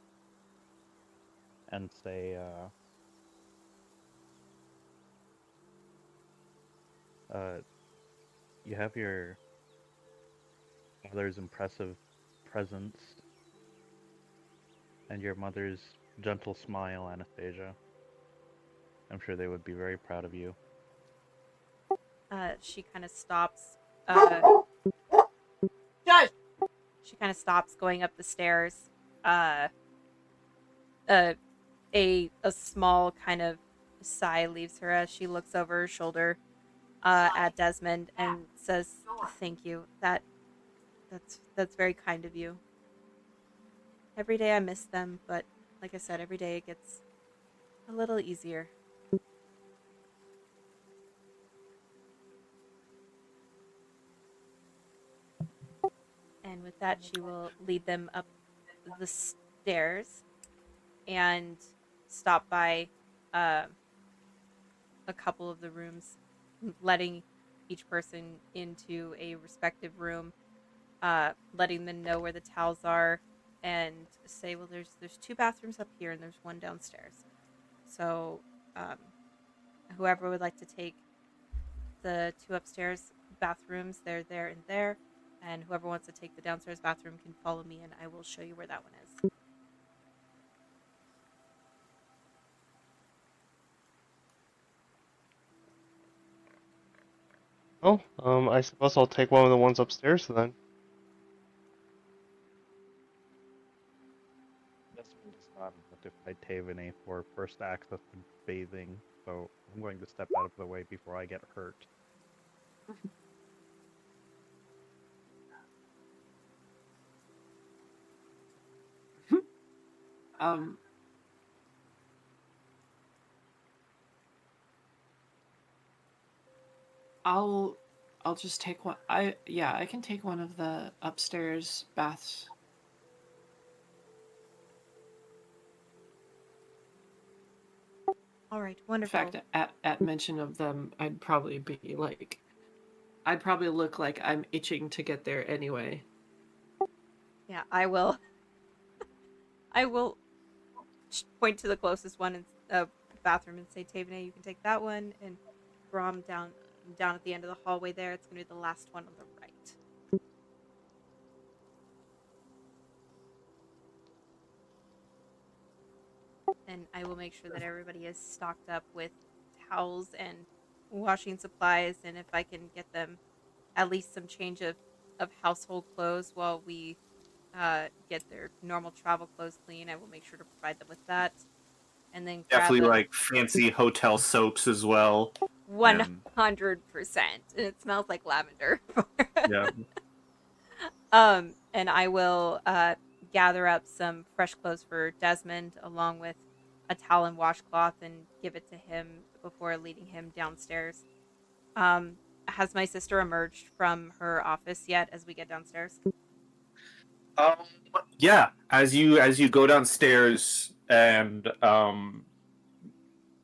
and say, you have your father's impressive presence and your mother's gentle smile, Anastasia. I'm sure they would be very proud of you. She kind of stops. She kind of stops going up the stairs. A small kind of sigh leaves her as she looks over her shoulder at Desmond and says, "Thank you. That's very kind of you. Every day I miss them, but like I said, every day it gets a little easier." And with that, she will lead them up the stairs and stop by a couple of the rooms, letting each person into a respective room, letting them know where the towels are, and say, "Well, there's 2 bathrooms up here and there's 1 downstairs. So whoever would like to take the 2 upstairs bathrooms, they're there and there. And whoever wants to take the downstairs bathroom can follow me, and I will show you where that one is." Oh, I suppose I'll take one of the ones upstairs then. Desmond does not notify Taevanae for first access to bathing, so I'm going to step out of the way before I get hurt. Um, I'll just take one. I can take one of the upstairs baths. All right, In wonderful. fact, at mention of them, I'd probably look like I'm itching to get there anyway. Yeah, I will. I will point to the closest one in bathroom and say, Taevanae, you can take that one, and Brom down at the end of the hallway there. It's gonna be the last one on the right. And I will make sure that everybody is stocked up with towels and washing supplies, and if I can get them at least some change of household clothes while we get their normal travel clothes clean, I will make sure to provide them with that. And then grab Definitely them like fancy hotel soaps as well. 100%. And it smells like lavender. Yeah. And I will gather up some fresh clothes for Desmond along with a towel and washcloth and give it to him before leading him downstairs. Has my sister emerged from her office yet as we get downstairs? Um, yeah. As you go downstairs and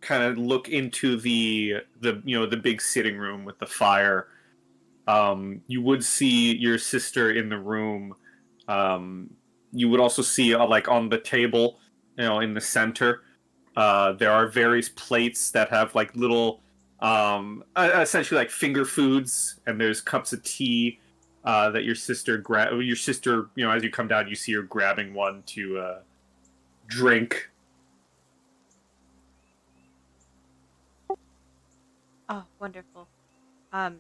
kind of look into the big sitting room with the fire, you would see your sister in the room. You would also see like on the table, in the center, there are various plates that have like little, essentially like finger foods, and there's cups of tea that your sister Your sister, as you come down, you see her grabbing one to drink. Oh, wonderful. Um,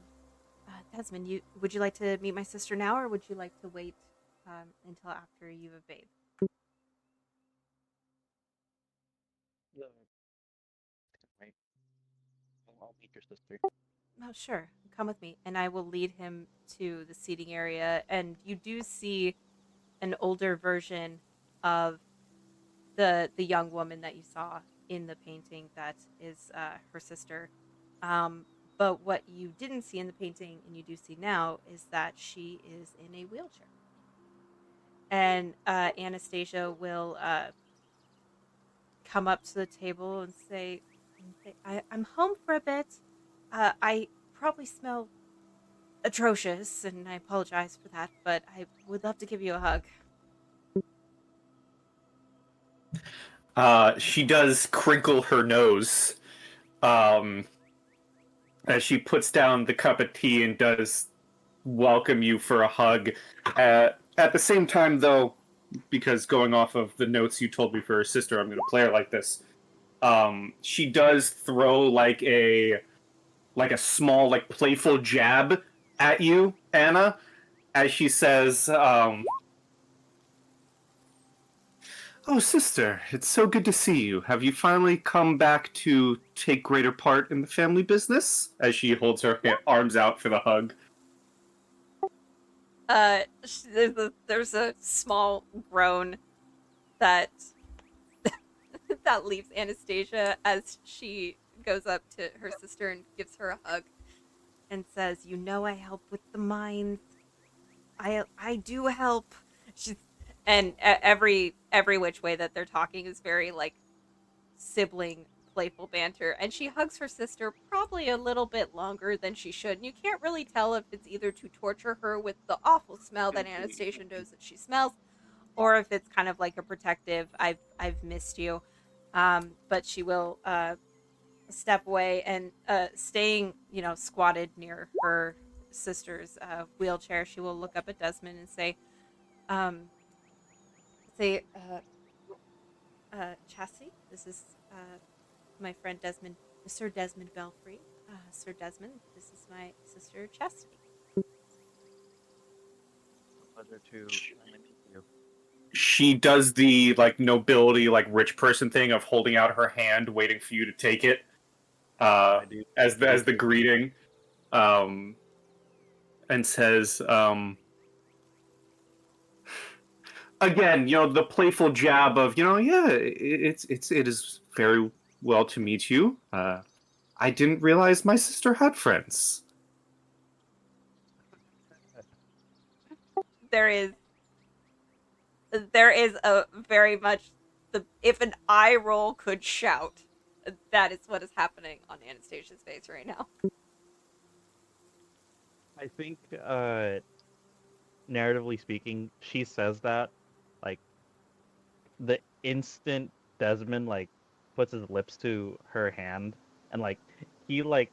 Desmond, would you like to meet my sister now, or would you like to wait until after you have bathed? Right. I'll meet your sister. Oh, sure. Come with me, and I will lead him to the seating area. And you do see an older version of the young woman that you saw in the painting that is her sister. Um, but what you didn't see in the painting, and you do see now, is that she is in a wheelchair. And Anastasia will come up to the table and say, I'm home for a bit. I probably smell atrocious, and I apologize for that, but I would love to give you a hug. She does crinkle her nose, um, as she puts down the cup of tea and does welcome you for a hug. At the same time, though, because going off of the notes you told me for her sister, I'm going to play her like this. She does throw like a small, like playful jab at you, Anna, as she says, "Oh, sister, it's so good to see you. Have you finally come back to take greater part in the family business?" As she holds her arms out for the hug. There's a small groan that that leaves Anastasia as she goes up to her sister and gives her a hug and says, "You know, I help with the mines. I do help." She's and every which way that they're talking is very like sibling playful banter, and she hugs her sister probably a little bit longer than she should, and you can't really tell if it's either to torture her with the awful smell that Anastasia knows that she smells, or if it's kind of like a protective I've missed you. But she will step away and staying, squatted near her sister's wheelchair, she will look up at Desmond and um say Chassis, this is my friend Desmond, Mr. Desmond Belfry. Sir Desmond, this is my sister Chastity. Pleasure to finally meet you. She does the like nobility, like rich person thing of holding out her hand, waiting for you to take it, I do. as the greeting, and says, again, the playful jab of, yeah, it is very well to meet you. I didn't realize my sister had friends. There is a very much if an eye roll could shout, that is what is happening on Anastasia's face right now. I think, narratively speaking, she says that, like, the instant Desmond, like, puts his lips to her hand, and, like, he, like,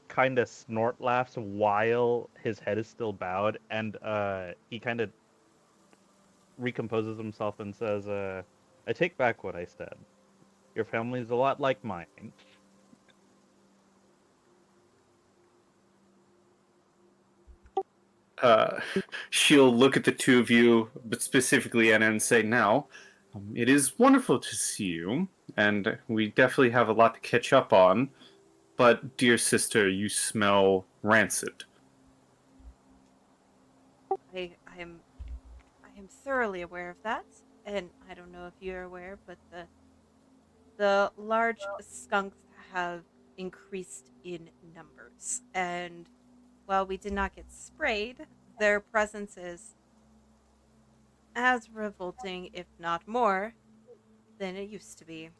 kind of snort laughs while his head is still bowed, and, he kind of recomposes himself and says, I take back what I said. Your family's a lot like mine. She'll look at the two of you, but specifically Anna, and say, now, it is wonderful to see you, and we definitely have a lot to catch up on, but, dear sister, you smell rancid. I am thoroughly aware of that, and I don't know if you're aware, but the large skunks have increased in numbers, and while we did not get sprayed, their presence is as revolting, if not more, than it used to be.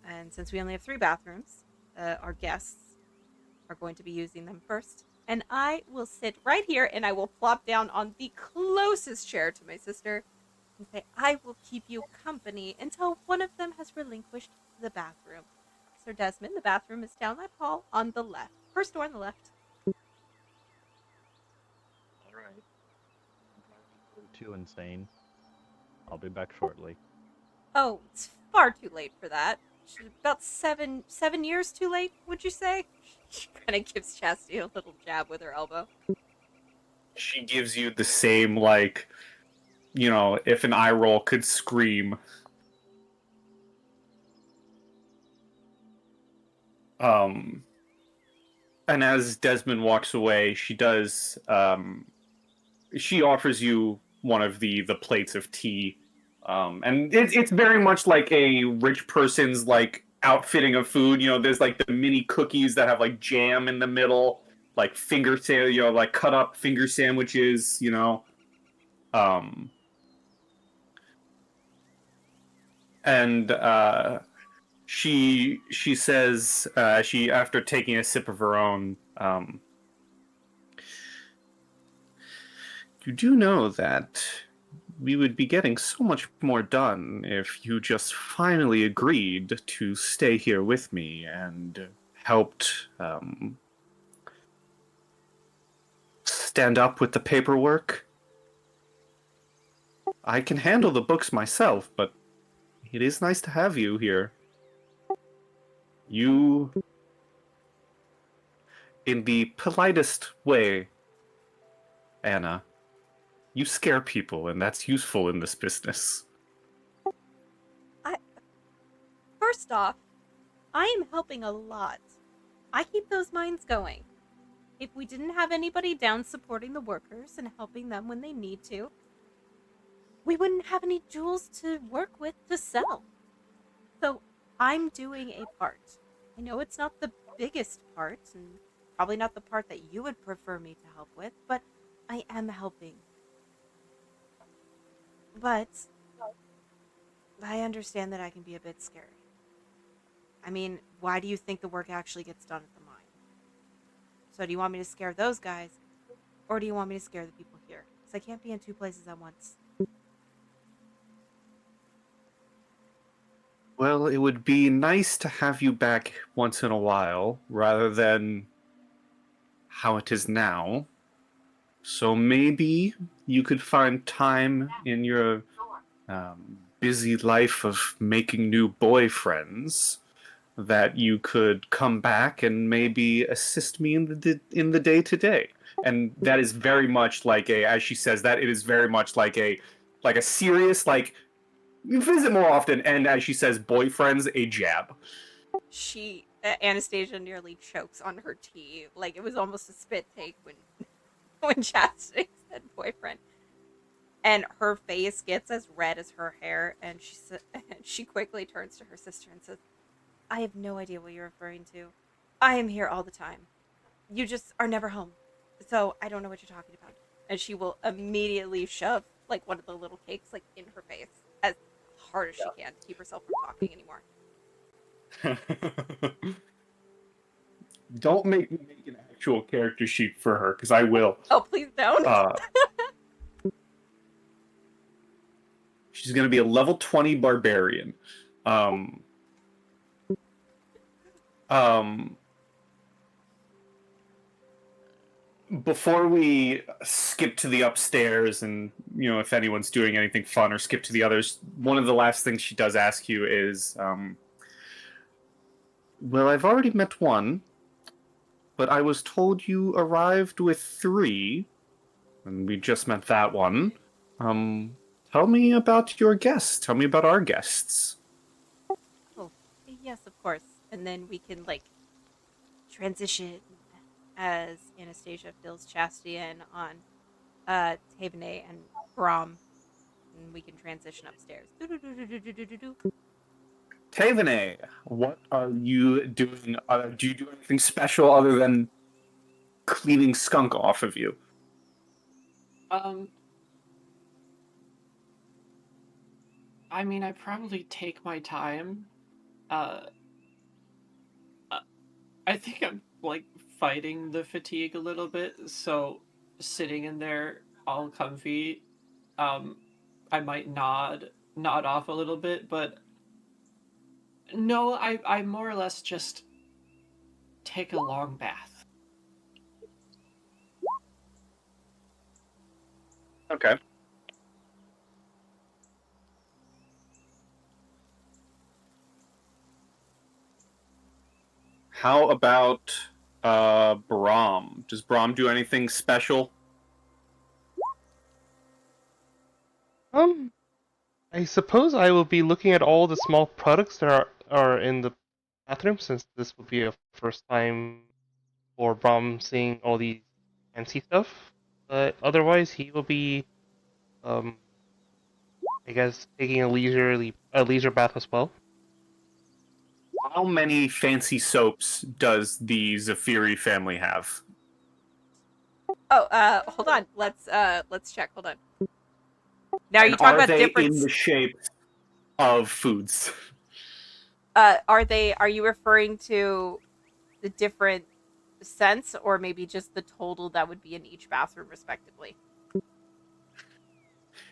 And since we only have 3 bathrooms, our guests are going to be using them first. And I will sit right here and I will plop down on the closest chair to my sister and say, I will keep you company until one of them has relinquished the bathroom. Sir Desmond, the bathroom is down that hall on the left. First door on the left. Alright. Too insane. I'll be back shortly. Oh, it's far too late for that. About seven years too late, would you say? She kind of gives Chastity a little jab with her elbow. She gives you the same, like, if an eye roll could scream. And as Desmond walks away, she does, she offers you one of the plates of tea. And it's very much like a rich person's, like, outfitting of food. There's, like, the mini cookies that have, like, jam in the middle, like, like, cut up finger sandwiches, And she says, she after taking a sip of her own, you do know that we would be getting so much more done if you just finally agreed to stay here with me and helped stand up with the paperwork. I can handle the books myself, but it is nice to have you here. You, in the politest way, Anna, you scare people, and that's useful in this business. First off, I am helping a lot. I keep those mines going. If we didn't have anybody down supporting the workers and helping them when they need to, we wouldn't have any jewels to work with to sell. So I'm doing a part. I know it's not the biggest part, and probably not the part that you would prefer me to help with, but I am helping. But I understand that I can be a bit scary. I mean, why do you think the work actually gets done at the mine? So do you want me to scare those guys, or do you want me to scare the people here? Because I can't be in 2 places at once. Well, it would be nice to have you back once in a while, rather than how it is now. So maybe you could find time in your busy life of making new boyfriends that you could come back and maybe assist me in the day to day. And that is very much like as she says that, it is very much like a serious, like, you visit more often, and as she says, boyfriend's a jab. Anastasia nearly chokes on her tea. Like, it was almost a spit take when when Chastity said boyfriend. And her face gets as red as her hair, and she quickly turns to her sister and says, I have no idea what you're referring to. I am here all the time. You just are never home. So I don't know what you're talking about. And she will immediately shove like one of the little cakes like in her face as hard as she can to keep herself from talking anymore. Don't make me make an actual character sheet for her, because I will. Oh, please don't. She's going to be a level 20 barbarian. Before we skip to the upstairs and, if anyone's doing anything fun, or skip to the others, one of the last things she does ask you is, well, I've already met one, but I was told you arrived with 3, and we just met that one. Tell me about your guests. Tell me about our guests. Oh, yes, of course. And then we can, like, transition as Anastasia fills Chastity in on Taevanae and Brom. And we can transition upstairs. Taevanae, what are you doing? Do you do anything special other than cleaning skunk off of you? I mean, I probably take my time. I think I'm like fighting the fatigue a little bit, so sitting in there all comfy, I might nod off a little bit, but no, I more or less just take a long bath. Okay. How about Brom? Does Brom do anything special? I suppose I will be looking at all the small products that are in the bathroom, since this will be a first time for Brom seeing all these fancy stuff. But otherwise, he will be, I guess, taking a leisure bath as well. How many fancy soaps does the Zafeíri family have? Oh, hold on. Let's check. Hold on. Now you talk about different. In the shape of foods? Are you referring to the different scents, or maybe just the total that would be in each bathroom, respectively?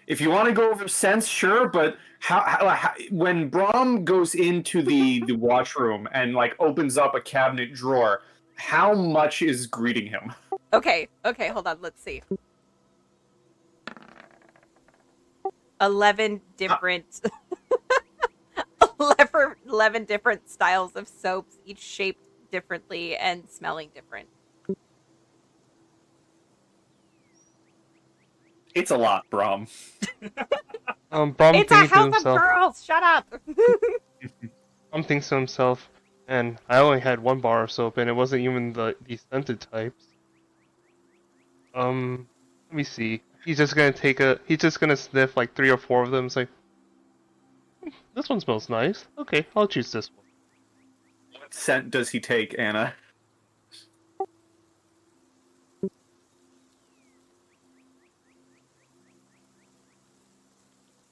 If you want to go over scents, sure, but how when Brom goes into the washroom and like opens up a cabinet drawer, how much is greeting him? Okay, hold on. Let's see. 11 different 11 different styles of soaps, each shaped differently and smelling different. It's a lot, Brom. Brom it's a thinks to house of himself. girls. Shut up. Brom thinks to himself, and I only had 1 bar of soap, and it wasn't even these scented types. Let me see. He's just gonna sniff like 3 or 4 of them. It's like, this one smells nice. Okay, I'll choose this one. What scent does he take, Anna?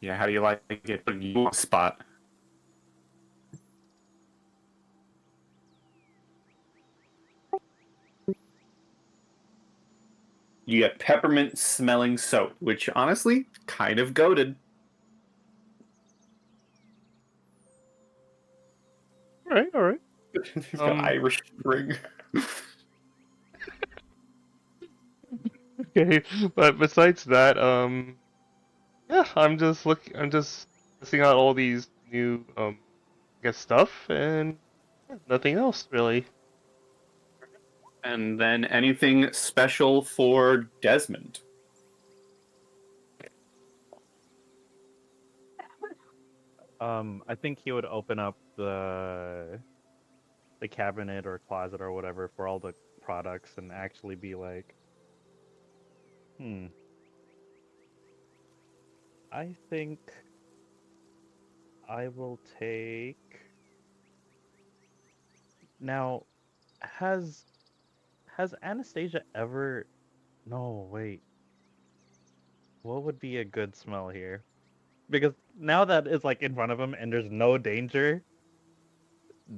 Yeah, how do you like it when you on spot? You get peppermint smelling soap, which honestly, kind of goated. Alright. He's got Irish Spring. Okay, but besides that, yeah, I'm just testing out all these new, I guess, stuff, and Nothing else really. And then anything special for Desmond? I think he would open up the cabinet or closet or whatever for all the products and actually be like, I think I will take. Now, has Anastasia ever? No, wait. What would be a good smell here? Because now that it's like in front of him and there's no danger,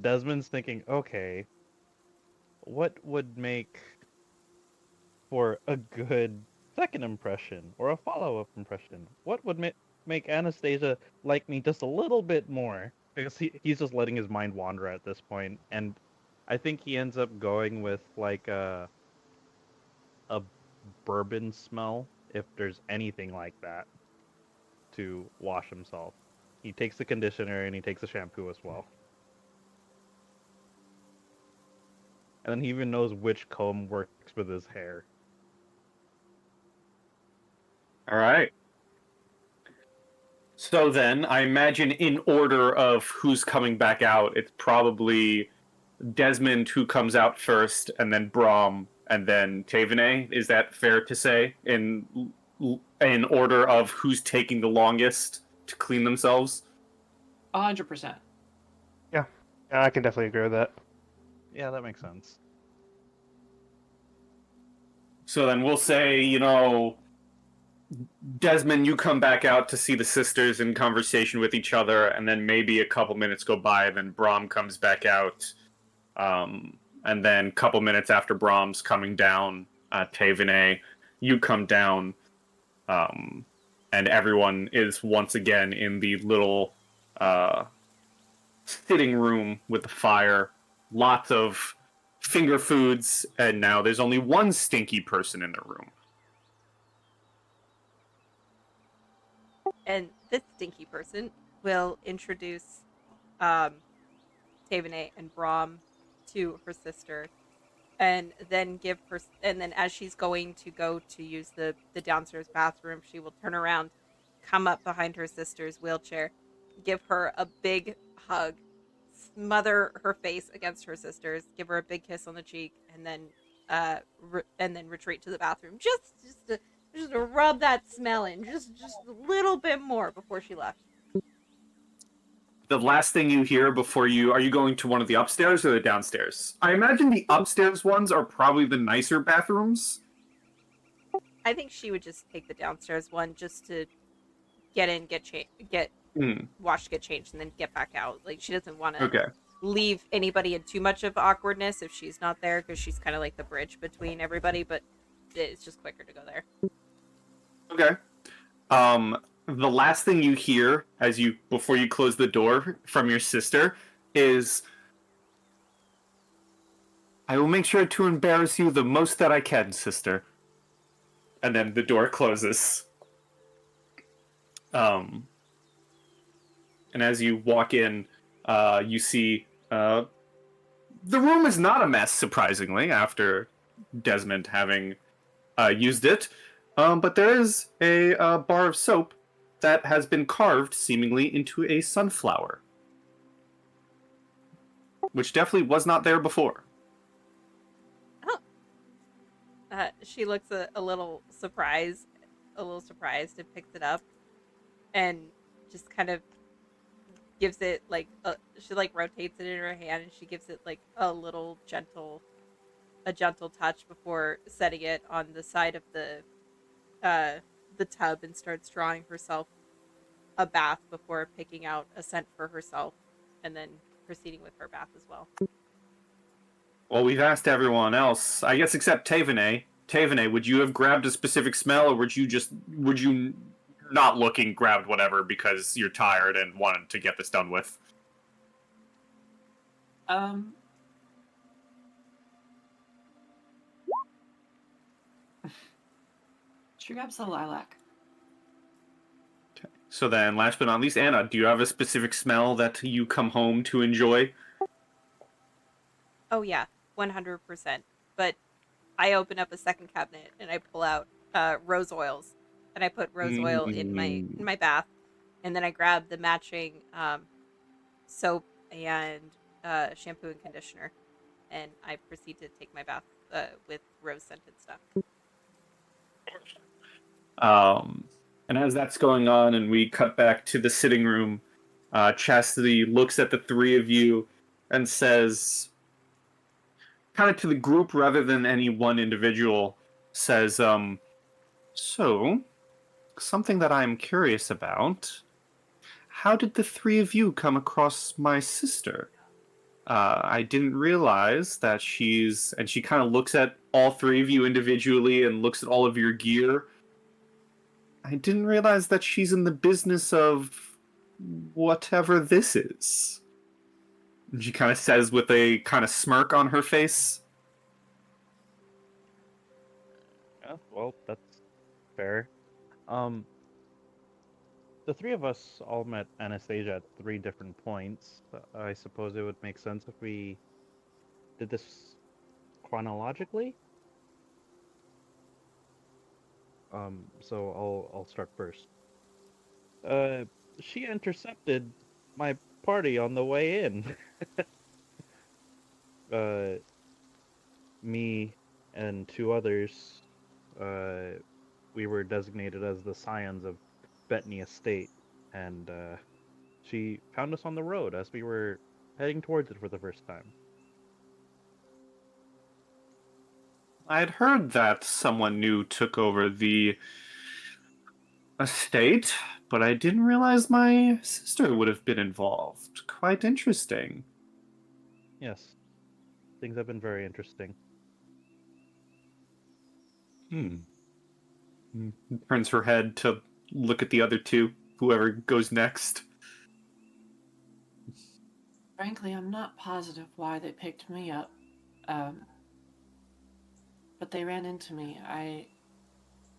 Desmond's thinking, okay, what would make for a good second impression or a follow-up impression? What would make Anastasia like me just a little bit more? Because he's just letting his mind wander at this point, and I think he ends up going with like a bourbon smell, if there's anything like that, to wash himself. He takes the conditioner and he takes the shampoo as well. And then he even knows which comb works with his hair. All right. So then, I imagine in order of who's coming back out, it's probably Desmond who comes out first, and then Brom, and then Taevanae. Is that fair to say in order of who's taking the longest to clean themselves? 100%. Yeah, I can definitely agree with that. Yeah, that makes sense. So then we'll say, Desmond, you come back out to see the sisters in conversation with each other, and then maybe a couple minutes go by, and then Brom comes back out. And then a couple minutes after Brom's coming down, Taevanae, you come down, and everyone is once again in the little sitting room with the fire. Lots of finger foods, and now there's only one stinky person in the room. And this stinky person will introduce Taevanae and Brom to her sister, and then as she's going to go to use the downstairs bathroom, she will turn around, come up behind her sister's wheelchair, give her a big hug, smother her face against her sister's, give her a big kiss on the cheek, and then retreat to the bathroom just to rub that smell in just a little bit more before she left. The last thing you hear are you going to one of the upstairs or the downstairs? I imagine the upstairs ones are probably the nicer bathrooms. I think she would just take the downstairs one just to get in, get washed, get changed, and then get back out. Like, she doesn't want to leave anybody in too much of awkwardness if she's not there, because she's kind of like the bridge between everybody, but it's just quicker to go there. Okay. The last thing you hear before you close the door from your sister is, "I will make sure to embarrass you the most that I can, sister." And then the door closes. And as you walk in, you see the room is not a mess, surprisingly, after Desmond having used it. But there is a bar of soap that has been carved seemingly into a sunflower, which definitely was not there before. Oh. She looks a little surprised and picks it up and just kind of gives it she rotates it in her hand, and she gives it like a little gentle touch before setting it on the side of the tub, and starts drawing herself a bath before picking out a scent for herself and then proceeding with her bath as well. Well, we've asked everyone else, I guess, except Taevanae. Taevanae, would you have grabbed a specific smell, or would you not looking, grabbed whatever because you're tired and wanted to get this done with? She grabs the lilac. Okay. So then, last but not least, Anna, do you have a specific smell that you come home to enjoy? Oh yeah, 100%. But I open up a second cabinet and I pull out rose oils, and I put rose oil in my bath, and then I grab the matching soap and shampoo and conditioner, and I proceed to take my bath with rose scented stuff. And as that's going on, and we cut back to the sitting room, Chastity looks at the three of you and says, kind of to the group rather than any one individual, says, so, something that I'm curious about. How did the three of you come across my sister? I didn't realize that she's... And she kind of looks at all three of you individually and looks at all of your gear. I didn't realize that she's in the business of whatever this is. And she kind of says with a kind of smirk on her face. Yeah, well, that's fair. The three of us all met Anastasia at 3 different points. I suppose it would make sense if we did this chronologically. So I'll start first. She intercepted my party on the way in. Me and 2 others, we were designated as the Scions of Bettany Estate, and she found us on the road as we were heading towards it for the first time. I had heard that someone new took over the estate, but I didn't realize my sister would have been involved. Quite interesting. Yes, things have been very interesting. Turns her head to look at the other two, whoever goes next. Frankly, I'm not positive why they picked me up. But they ran into me. I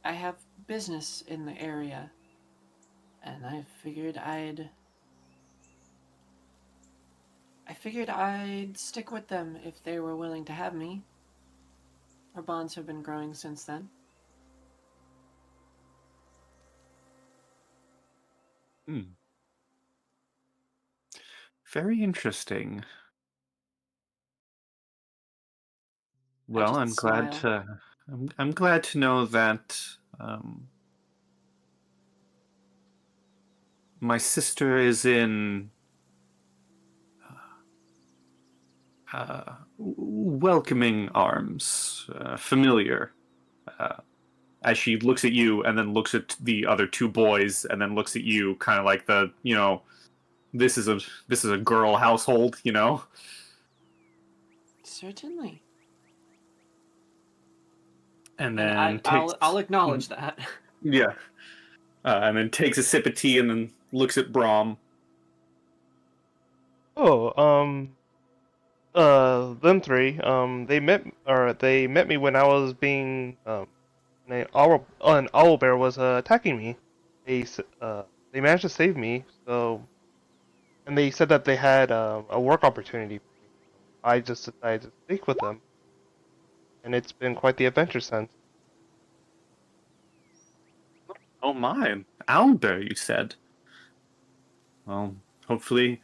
have business in the area, and I figured I'd stick with them if they were willing to have me. Our bonds have been growing since then. Very interesting. Well, I'm glad to I'm glad to know that my sister is in welcoming arms, familiar. As she looks at you and then looks at the other 2 boys and then looks at you, kind of like the, this is a girl household, Certainly. And And then I'll acknowledge that. Yeah. And then takes a sip of tea and then looks at Brom. Oh, them 3, they met me when I was being, an owlbear was attacking me. They managed to save me, and they said that they had a work opportunity for me. I just decided to speak with them, and it's been quite the adventure since. Oh my, Owlbear, you said. Well, hopefully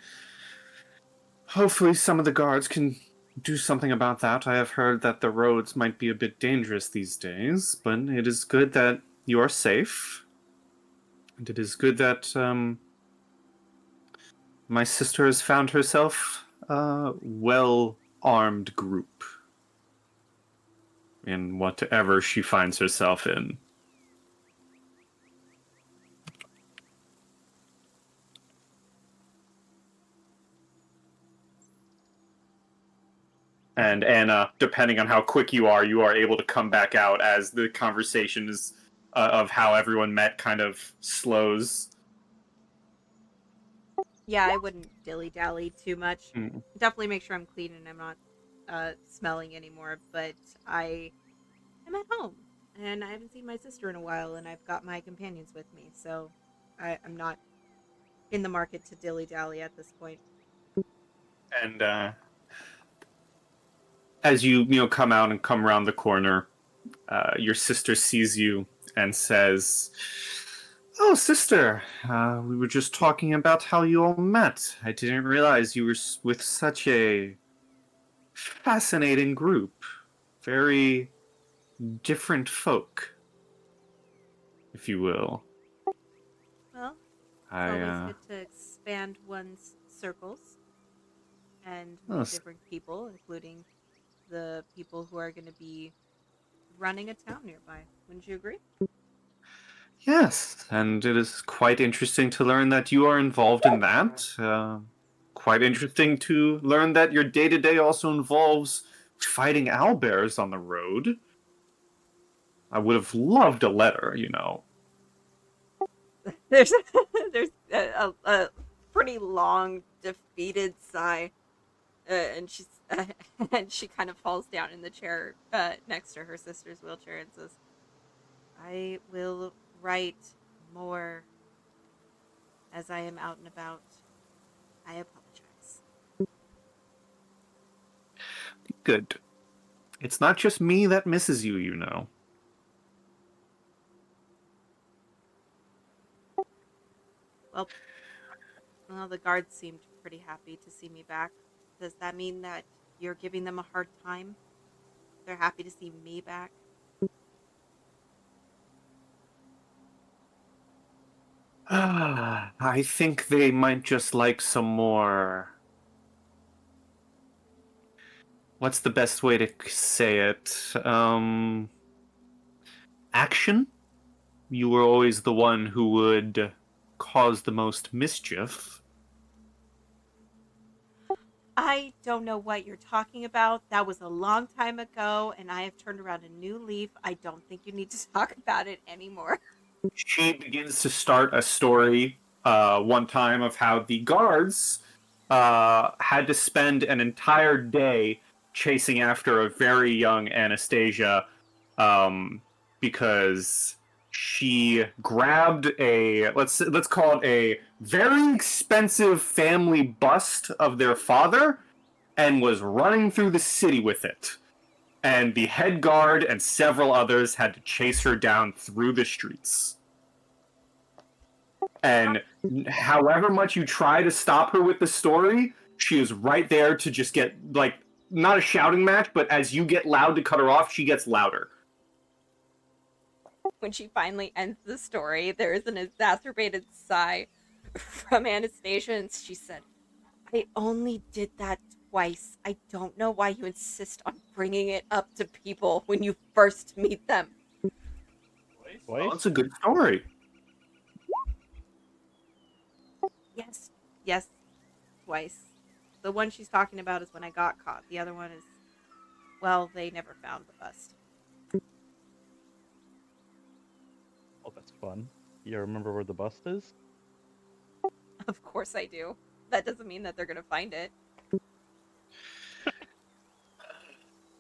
some of the guards can do something about that. I have heard that the roads might be a bit dangerous these days, but it is good that you are safe. And it is good that my sister has found herself a well-armed group in whatever she finds herself in. And Anna, depending on how quick you are able to come back out as the conversation is of how everyone met kind of slows. Yeah, I wouldn't dilly-dally too much. Mm. Definitely make sure I'm clean and I'm not smelling anymore, but I'm at home, and I haven't seen my sister in a while, and I've got my companions with me, so I'm not in the market to dilly-dally at this point. And as you come out and come around the corner, your sister sees you and says, "Oh, sister, we were just talking about how you all met. I didn't realize you were with such a fascinating group. Very different folk, if you will." Well, it's I, always good to expand one's circles and oh, meet different people, including the people who are going to be running a town nearby. Wouldn't you agree? yes, and it is quite interesting to learn that you are involved in that. Quite interesting to learn that your day-to-day also involves fighting owlbears on the road. I would have loved a letter. There's there's a pretty long defeated sigh, and she's and she kind of falls down in the chair next to her sister's wheelchair and says, "I will write more as I am out and about. I apologize." Good. It's not just me that misses you. Well, the guards seemed pretty happy to see me back. Does that mean that you're giving them a hard time? They're happy to see me back? I think they might just like some more. What's the best way to say it? Action? You were always the one who would cause the most mischief. I don't know what you're talking about. That was a long time ago, and I have turned around a new leaf. I don't think you need to talk about it anymore. She begins to start a story one time of how the guards had to spend an entire day chasing after a very young Anastasia because she grabbed a let's call it a very expensive family bust of their father and was running through the city with it. And the head guard and several others had to chase her down through the streets. And however much you try to stop her with the story, she is right there to just get, like, not a shouting match, but as you get loud to cut her off, she gets louder. When she finally ends the story, there is an exacerbated sigh from Anastasia, and she said, "I only did that twice. I don't know why you insist on bringing it up to people when you first meet them." Well, it's a good story. Yes, yes, twice. The one she's talking about is when I got caught. The other one is, well, they never found the bust. Oh, that's fun. You remember where the bust is? Of course I do. That doesn't mean that they're gonna find it.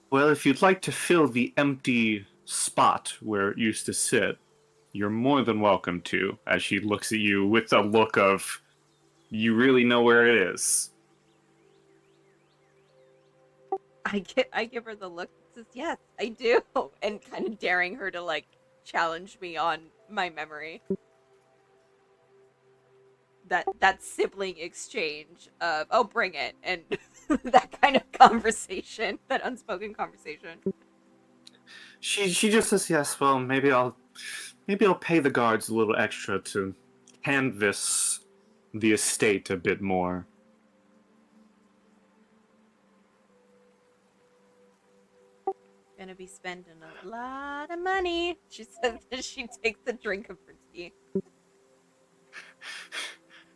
Well, if you'd like to fill the empty spot where it used to sit, you're more than welcome to, as she looks at you with a look of, you really know where it is. I give her the look that says, "Yes, I do," and kind of daring her to like challenge me on my memory. That sibling exchange of, "Oh, bring it," and that kind of conversation, that unspoken conversation. She just says, yes, well, maybe I'll pay the guards a little extra to canvass the estate a bit more. Gonna be spending a lot of money, she says as she takes a drink of her tea.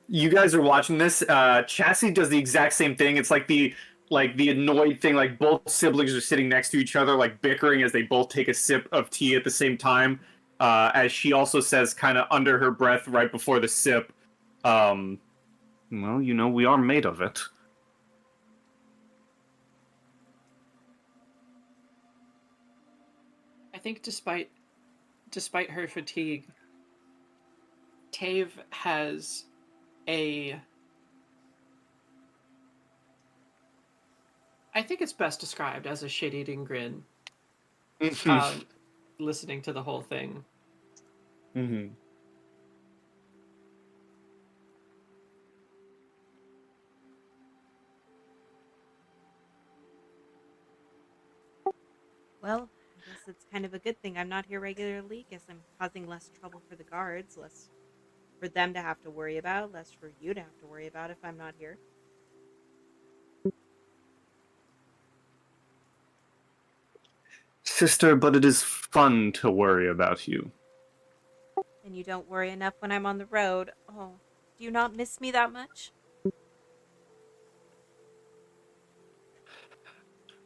You guys are watching this. Chassis does the exact same thing. It's like the annoyed thing. Like both siblings are sitting next to each other, like bickering as they both take a sip of tea at the same time. As she also says, kind of under her breath, right before the sip, "Well, we are made of it." I think despite her fatigue, Taeve has a I think it's best described as a shit-eating grin. Listening to the whole thing. Mm-hmm. Well, I guess it's kind of a good thing I'm not here regularly. Guess I'm causing less trouble for the guards, less for them to have to worry about, less for you to have to worry about if I'm not here. Sister, but it is fun to worry about you. And you don't worry enough when I'm on the road. Oh, do you not miss me that much?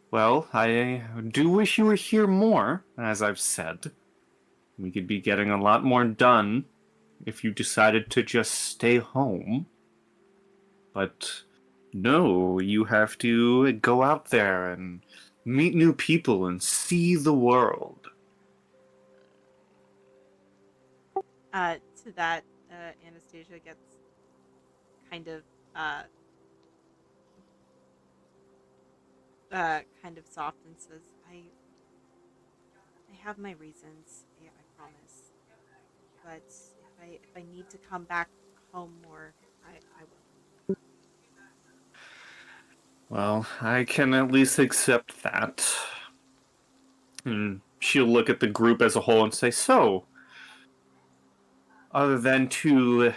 Well, I do wish you were here more, as I've said. We could be getting a lot more done if you decided to just stay home. But no, you have to go out there and meet new people and see the world. To that, Anastasia gets kind of, kind of soft and says, I have my reasons, I promise. But if I need to come back home more, I will. Well, I can at least accept that. And she'll look at the group as a whole and say, so, other than to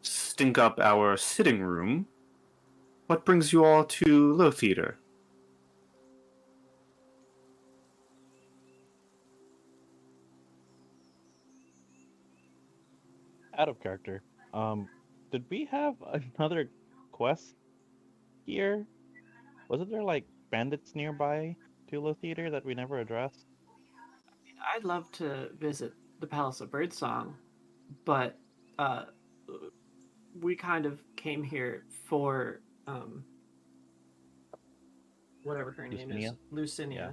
stink up our sitting room, what brings you all to Low Theater? Out of character. Did we have another quest here? Wasn't there like bandits nearby Tula Theater that we never addressed? I'd love to visit the Palace of Birdsong, but we kind of came here for whatever her name is, Lucinia? Lucinia. Yeah.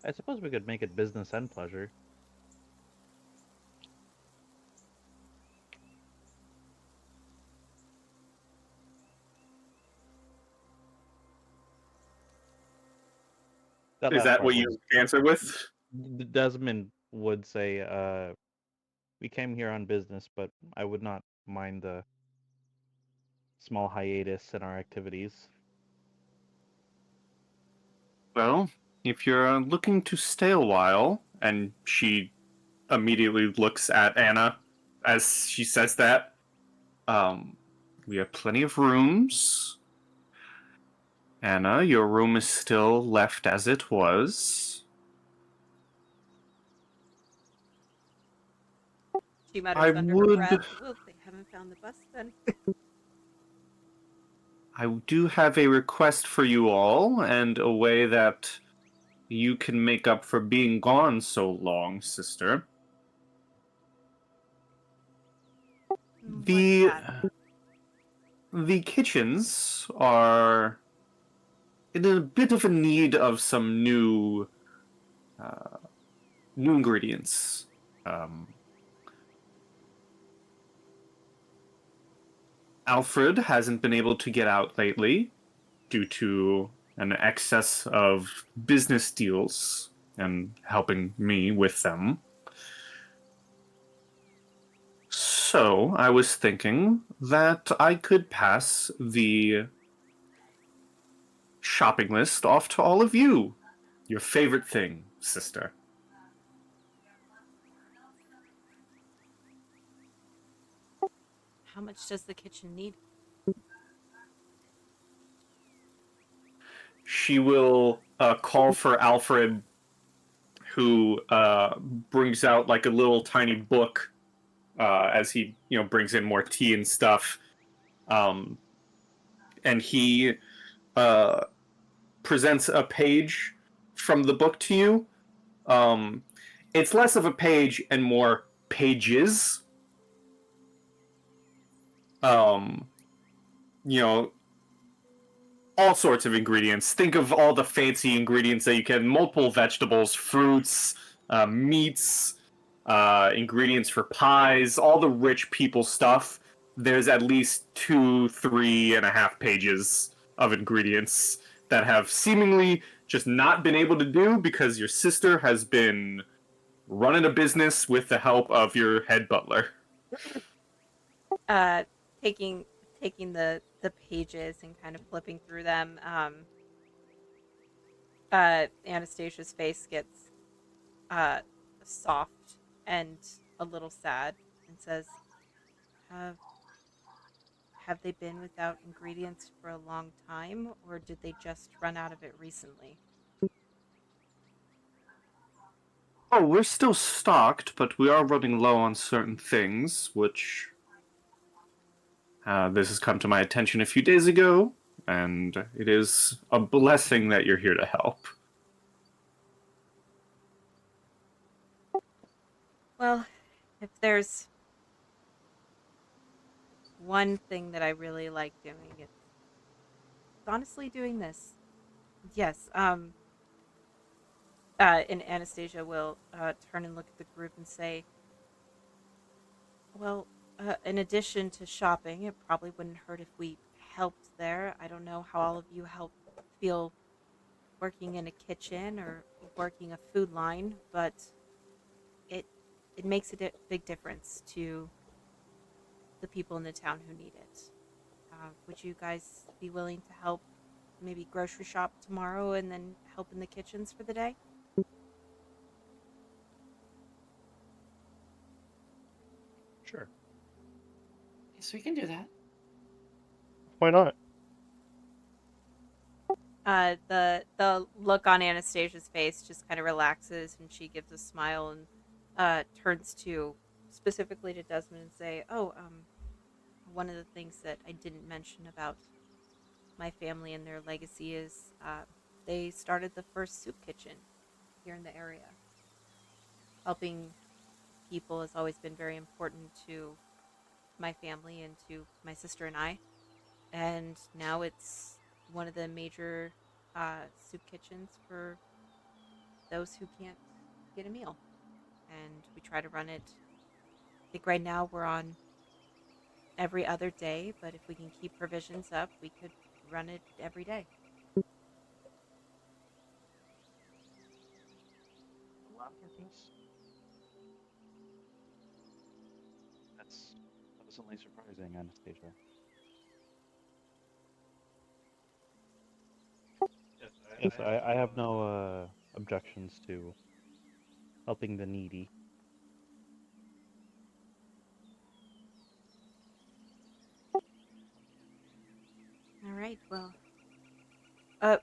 I suppose we could make it business and pleasure. Is that what you answer with? Desmond would say, we came here on business, but I would not mind the small hiatus in our activities. Well, if you're looking to stay a while, and she immediately looks at Anna as she says that, we have plenty of rooms. Anna, your room is still left as it was. She mutters I under would- her breath, well, they haven't found the bus then. I do have a request for you all, and a way that you can make up for being gone so long, sister. The kitchens are in a bit of a need of some new ingredients. Alfred hasn't been able to get out lately due to an excess of business deals and helping me with them. So I was thinking that I could pass the shopping list off to all of you. Your favorite thing, sister. How much does the kitchen need? She will call for Alfred, who brings out like a little tiny book as he brings in more tea and stuff, and he presents a page from the book to you. It's less of a page and more pages. All sorts of ingredients. Think of all the fancy ingredients that you can: multiple vegetables, fruits, meats, ingredients for pies, all the rich people stuff. There's at least 3.5 pages of ingredients that have seemingly just not been able to do because your sister has been running a business with the help of your head butler. Uh, taking the pages and kind of flipping through them. Anastasia's face gets uh soft and a little sad, and says, "Have have they been without ingredients for a long time, or did they just run out of it recently?" Oh, we're still stocked, but we are running low on certain things, which this has come to my attention a few days ago, and it is a blessing that you're here to help. Well, if there's one thing that I really like doing, it's honestly doing this. Yes, and Anastasia will turn and look at the group and say, "Well, in addition to shopping, it probably wouldn't hurt if we helped there. I don't know how all of you help feel working in a kitchen or working a food line, but it it makes a big difference to the people in the town who need it. Would you guys be willing to help maybe grocery shop tomorrow and then help in the kitchens for the day?" Sure. Yes, we can do that. Why not? The look on Anastasia's face just kind of relaxes, and she gives a smile and turns to specifically to Desmond and say, "Oh, one of the things that I didn't mention about my family and their legacy is they started the first soup kitchen here in the area. Helping people has always been very important to my family and to my sister and I, and now it's one of the major soup kitchens for those who can't get a meal. And we try to run it. I think right now we're on every other day, but if we can keep provisions up, we could run it every day." Wow, that's pleasantly surprising, Anastasia. Yes, I have no objections to helping the needy. All right. Well,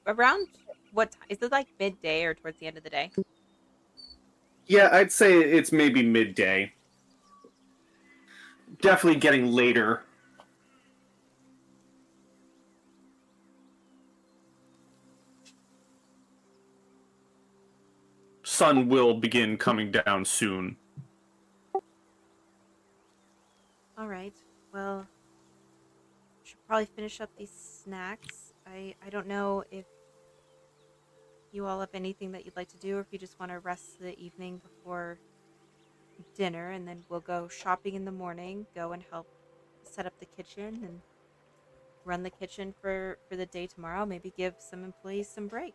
around what time is it? Like midday or towards the end of the day? Yeah, I'd say it's maybe midday. Definitely getting later. Sun will begin coming down soon. All right. Well, should probably finish up these snacks. I don't know if you all have anything that you'd like to do, or if you just want to rest the evening before dinner, and then we'll go shopping in the morning, go and help set up the kitchen and run the kitchen for the day tomorrow. Maybe give some employees some break.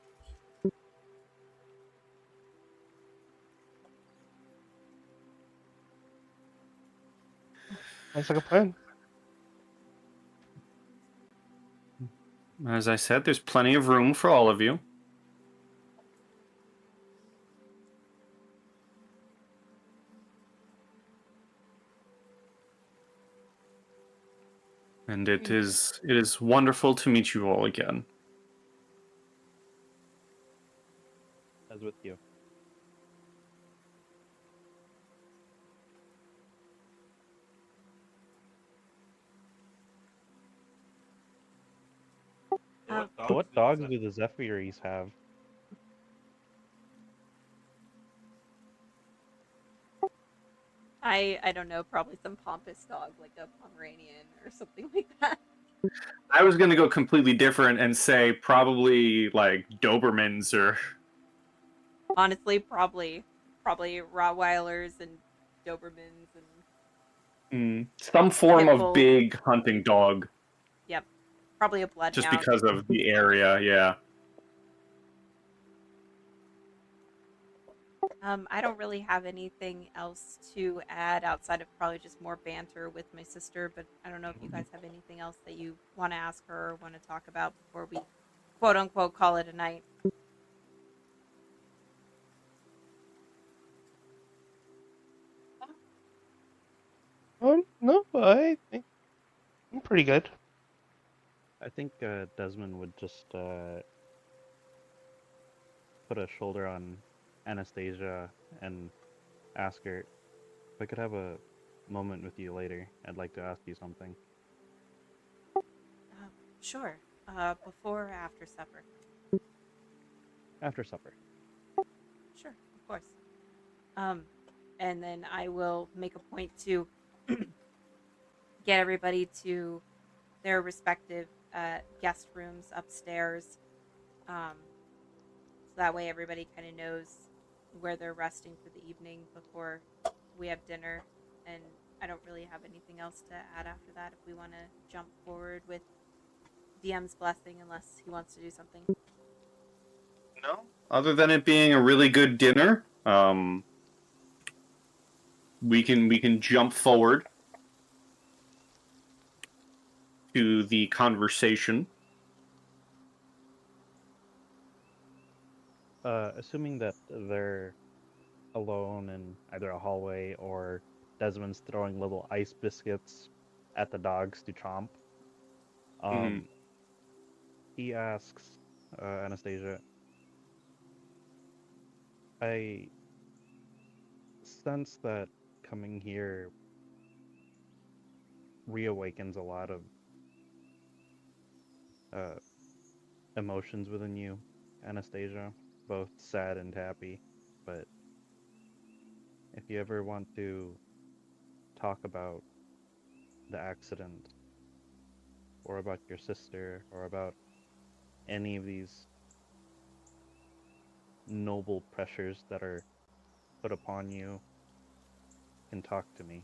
Sounds like a plan. As I said, there's plenty of room for all of you. And it is wonderful to meet you all again. As with you. What dogs do the Zafeíris have? I don't know, probably some pompous dog like a Pomeranian or something like that. I was going to go completely different and say probably like Dobermans or... Honestly, probably Rottweilers and Dobermans and Some form Pit of bulls. big hunting dog, Yep, probably a bloodhound. just because of the area, yeah. I don't really have anything else to add outside of probably just more banter with my sister, but I don't know if you guys have anything else that you want to ask her or want to talk about before we quote unquote call it a night. No, I think I'm pretty good. I think Desmond would just put a shoulder on Anastasia and ask her, if I could have a moment with you later, I'd like to ask you something. Sure. Before or after supper? After supper. Sure, of course. And then I will make a point to get everybody to their respective guest rooms upstairs. So that way everybody kind of knows where they're resting for the evening before we have dinner. And I don't really have anything else to add after that if we want to jump forward with DM's blessing, unless he wants to do something. No, other than it being a really good dinner, we can jump forward to the conversation. Assuming that they're alone in either a hallway or Desmond's throwing little ice biscuits at the dogs to chomp, he asks Anastasia, I sense that coming here reawakens a lot of emotions within you, Anastasia, both sad and happy. But if you ever want to talk about the accident, or about your sister, or about any of these noble pressures that are put upon you, can talk to me.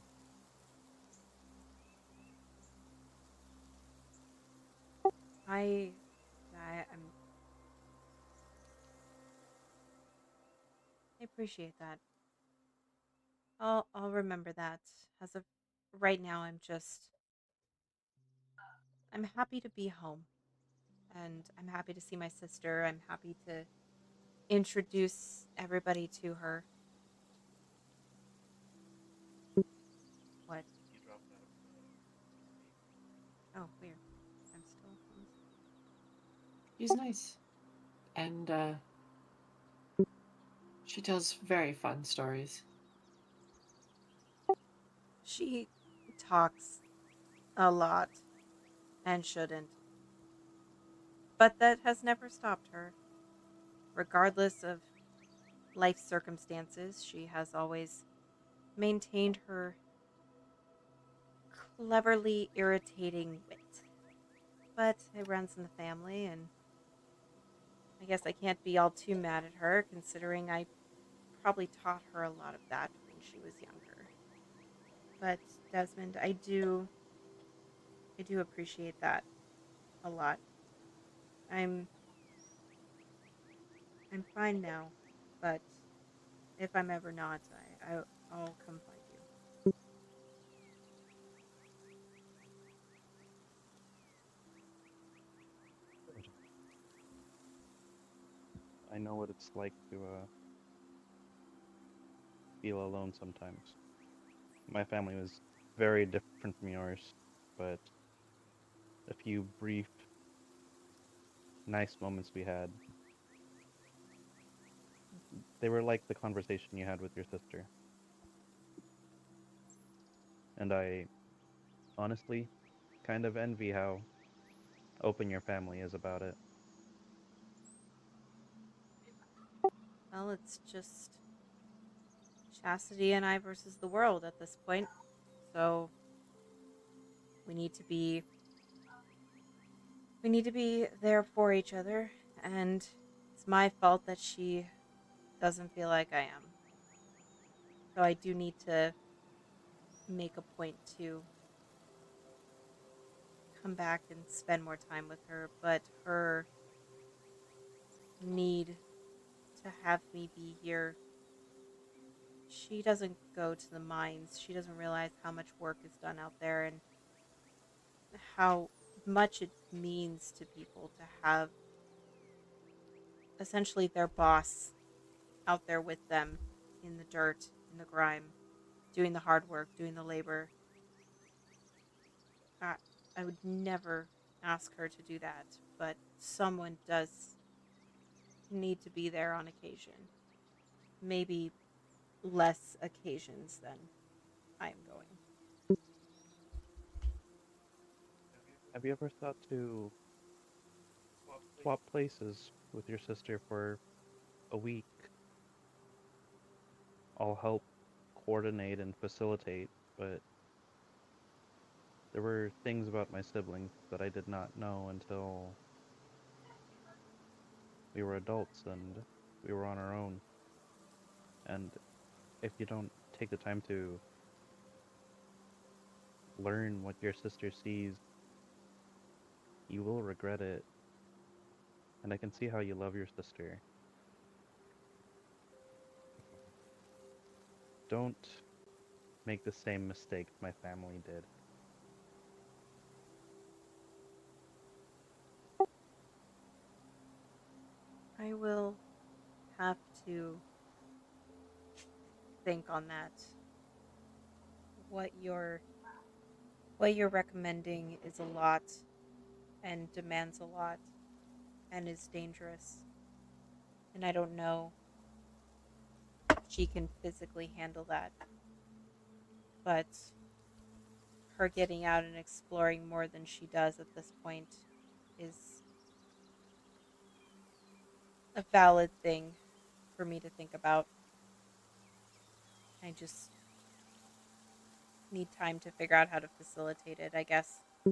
I'm I appreciate that. I'll remember that. As of right now, I'm happy to be home, and I'm happy to see my sister. I'm happy to introduce everybody to her. What? Oh, weird. I'm still on. She's nice. And she tells very fun stories. She talks a lot and shouldn't. But that has never stopped her. Regardless of life circumstances, she has always maintained her cleverly irritating wit. But it runs in the family, and I guess I can't be all too mad at her, considering I probably taught her a lot of that when she was younger. But Desmond, I do appreciate that a lot. I'm fine now, but if I'm ever not, I'll come find you. I know what it's like to feel alone sometimes. My family was very different from yours, but a few brief, nice moments we had, they were like the conversation you had with your sister. And I honestly kind of envy how open your family is about it. Well, it's just Chastity and I versus the world at this point. So we need to be there for each other, and it's my fault that she doesn't feel like I am. So I do need to make a point to come back and spend more time with her, but her need to have me be here, she doesn't go to the mines. She doesn't realize how much work is done out there and how much it means to people to have essentially their boss out there with them in the dirt, in the grime, doing the hard work, doing the labor. I would never ask her to do that, but someone does need to be there on occasion. Maybe less occasions than I am going. Have you ever thought to swap places with your sister for a week? I'll help coordinate and facilitate, but there were things about my siblings that I did not know until we were adults and we were on our own. And if you don't take the time to learn what your sister sees, you will regret it. And I can see how you love your sister. Don't make the same mistake my family did. I will have to think on that. What you're recommending is a lot and demands a lot and is dangerous. And I don't know if she can physically handle that. But her getting out and exploring more than she does at this point is a valid thing for me to think about. I just need time to figure out how to facilitate it, I guess. I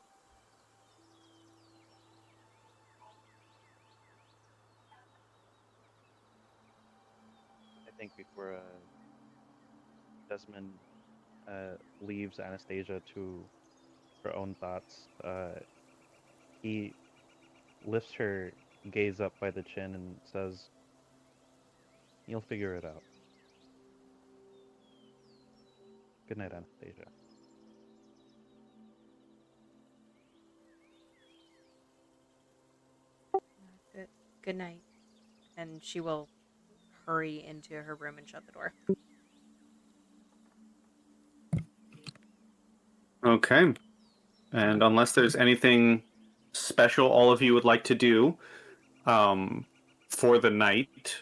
think before Desmond leaves Anastasia to her own thoughts, he lifts her gaze up by the chin and says, "You'll figure it out. Good night, Anastasia." Good night. And she will hurry into her room and shut the door. Okay. And unless there's anything special all of you would like to do for the night,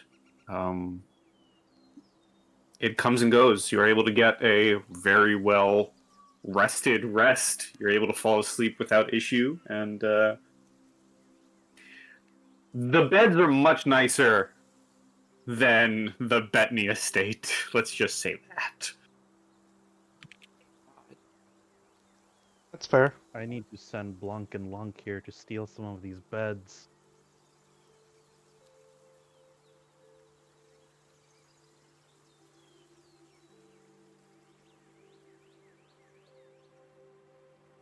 it comes and goes. You're able to get a very well rested rest. You're able to fall asleep without issue, and the beds are much nicer than the Bettany estate. Let's just say that. That's fair. I need to send Blanc and Lunk here to steal some of these beds.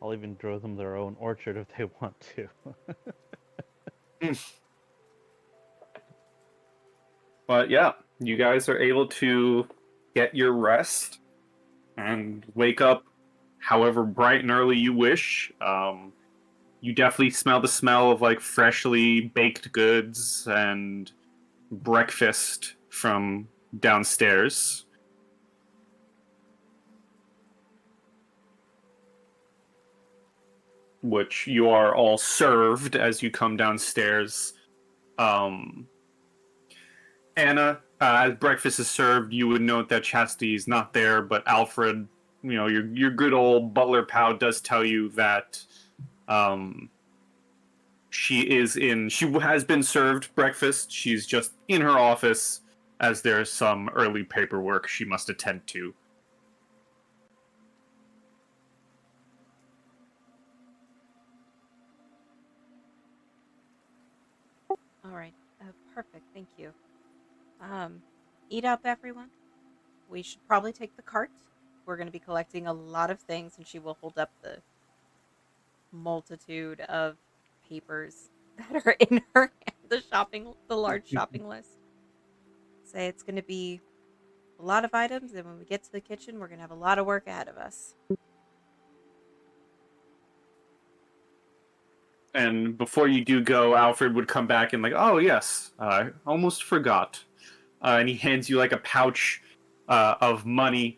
I'll even grow them their own orchard if they want to. But yeah, you guys are able to get your rest and wake up however bright and early you wish. You definitely smell the smell of like freshly baked goods and breakfast from downstairs. Which you are all served as you come downstairs. Anna, as breakfast is served, you would note that Chastity is not there, but Alfred, your good old butler pal does tell you that she has been served breakfast. She's just in her office as there's some early paperwork she must attend to. All right. Perfect. Thank you. Eat up, everyone. We should probably take the cart we're going to be collecting a lot of things, and she will hold up the multitude of papers that are in her hand, the large shopping list. Say it's going to be a lot of items, and when we get to the kitchen, we're going to have a lot of work ahead of us. And before you do go, Alfred would come back and like, oh yes, I almost forgot. And he hands you like a pouch of money.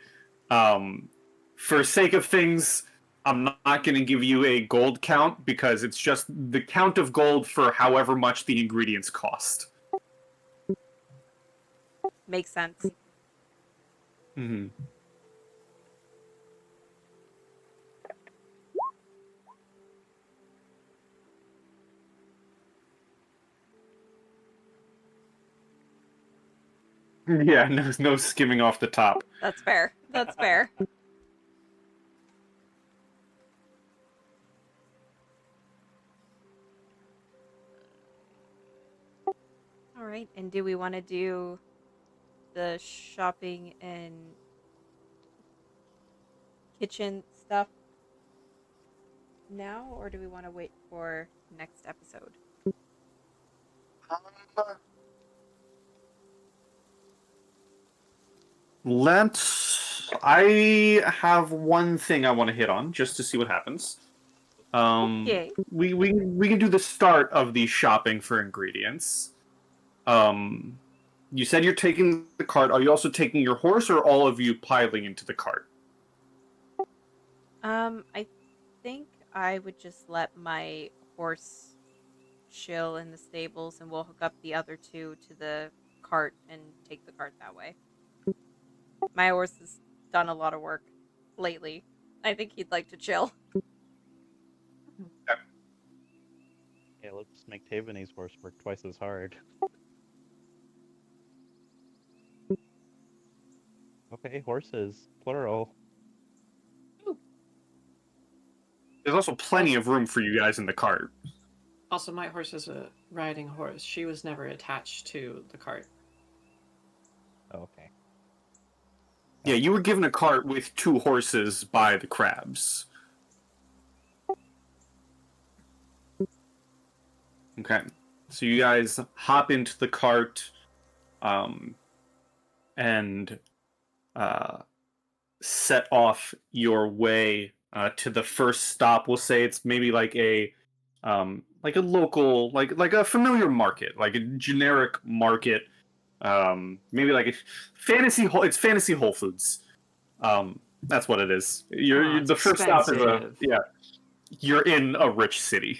For sake of things, I'm not going to give you a gold count because it's just the count of gold for however much the ingredients cost. Makes sense. Mm-hmm. Yeah, no skimming off the top. That's fair. That's fair. All right, and do we want to do the shopping and kitchen stuff now, or do we want to wait for next episode? I have one thing I want to hit on just to see what happens. Okay. We can do the start of the shopping for ingredients. You said you're taking the cart. Are you also taking your horse, or all of you piling into the cart? I think I would just let my horse chill in the stables, and we'll hook up the other two to the cart and take the cart that way. My horse has done a lot of work lately. I think he'd like to chill. Yeah, let's make Taevanae's horse work twice as hard. Okay, horses, plural. There's also plenty of room for you guys in the cart. Also, my horse is a riding horse. She was never attached to the cart. Oh, okay. Yeah, you were given a cart with 2 horses by the crabs. Okay, so you guys hop into the cart, and set off your way to the first stop. We'll say it's maybe like a local, like a familiar market, like a generic market. Maybe like it's fantasy Whole Foods. That's what it is. It's The first stop is expensive. you're in a rich city.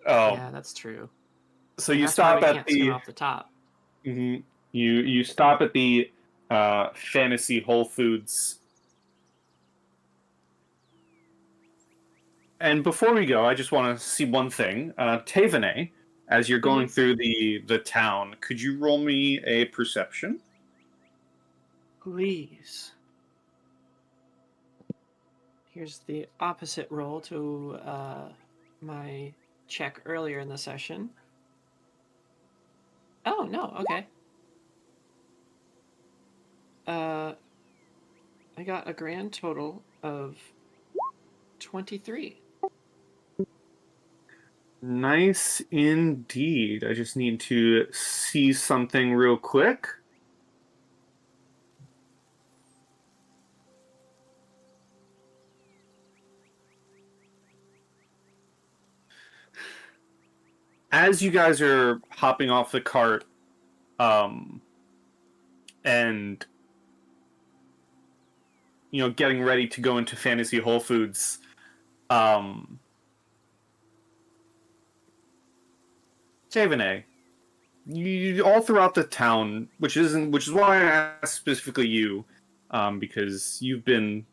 Yeah, that's true. So And you that's why stop we at can't skim the off the top. you stop at the fantasy Whole Foods. And before we go, I just want to see one thing. Taevanae, as you're going through the town, could you roll me a perception? Please. Here's the opposite roll to my check earlier in the session. Oh, no, okay. I got a grand total of 23. Nice indeed. I just need to see something real quick. As you guys are hopping off the cart, and getting ready to go into Fantasy Whole Foods, Taevanae, you all throughout the town, which is why I asked specifically you, because you've been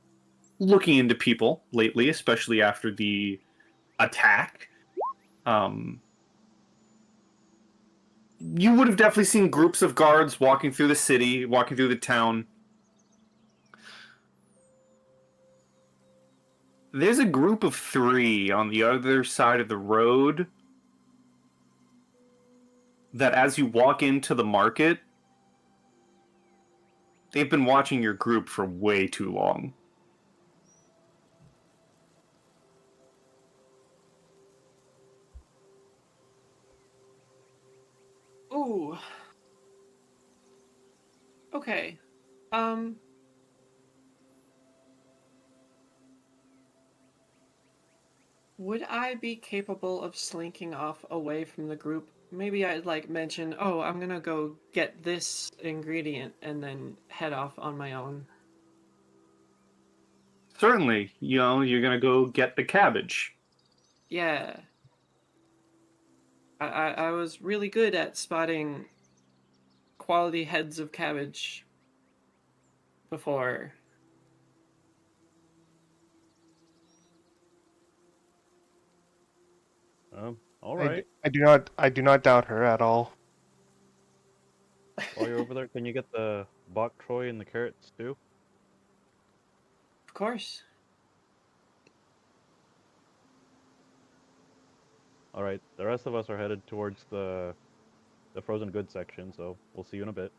looking into people lately, especially after the attack. You would have definitely seen groups of guards walking through the city, walking through the town. There's a group of 3 on the other side of the road that as you walk into the market, they've been watching your group for way too long. Ooh. Okay. Would I be capable of slinking off away from the group? Maybe I'd like mention, oh, I'm gonna go get this ingredient and then head off on my own. Certainly, you're gonna go get the cabbage. Yeah. I was really good at spotting quality heads of cabbage before. All right. I do not doubt her at all. While you're over there, can you get the bok choy and the carrots too? Of course. All right. The rest of us are headed towards the frozen goods section, so we'll see you in a bit.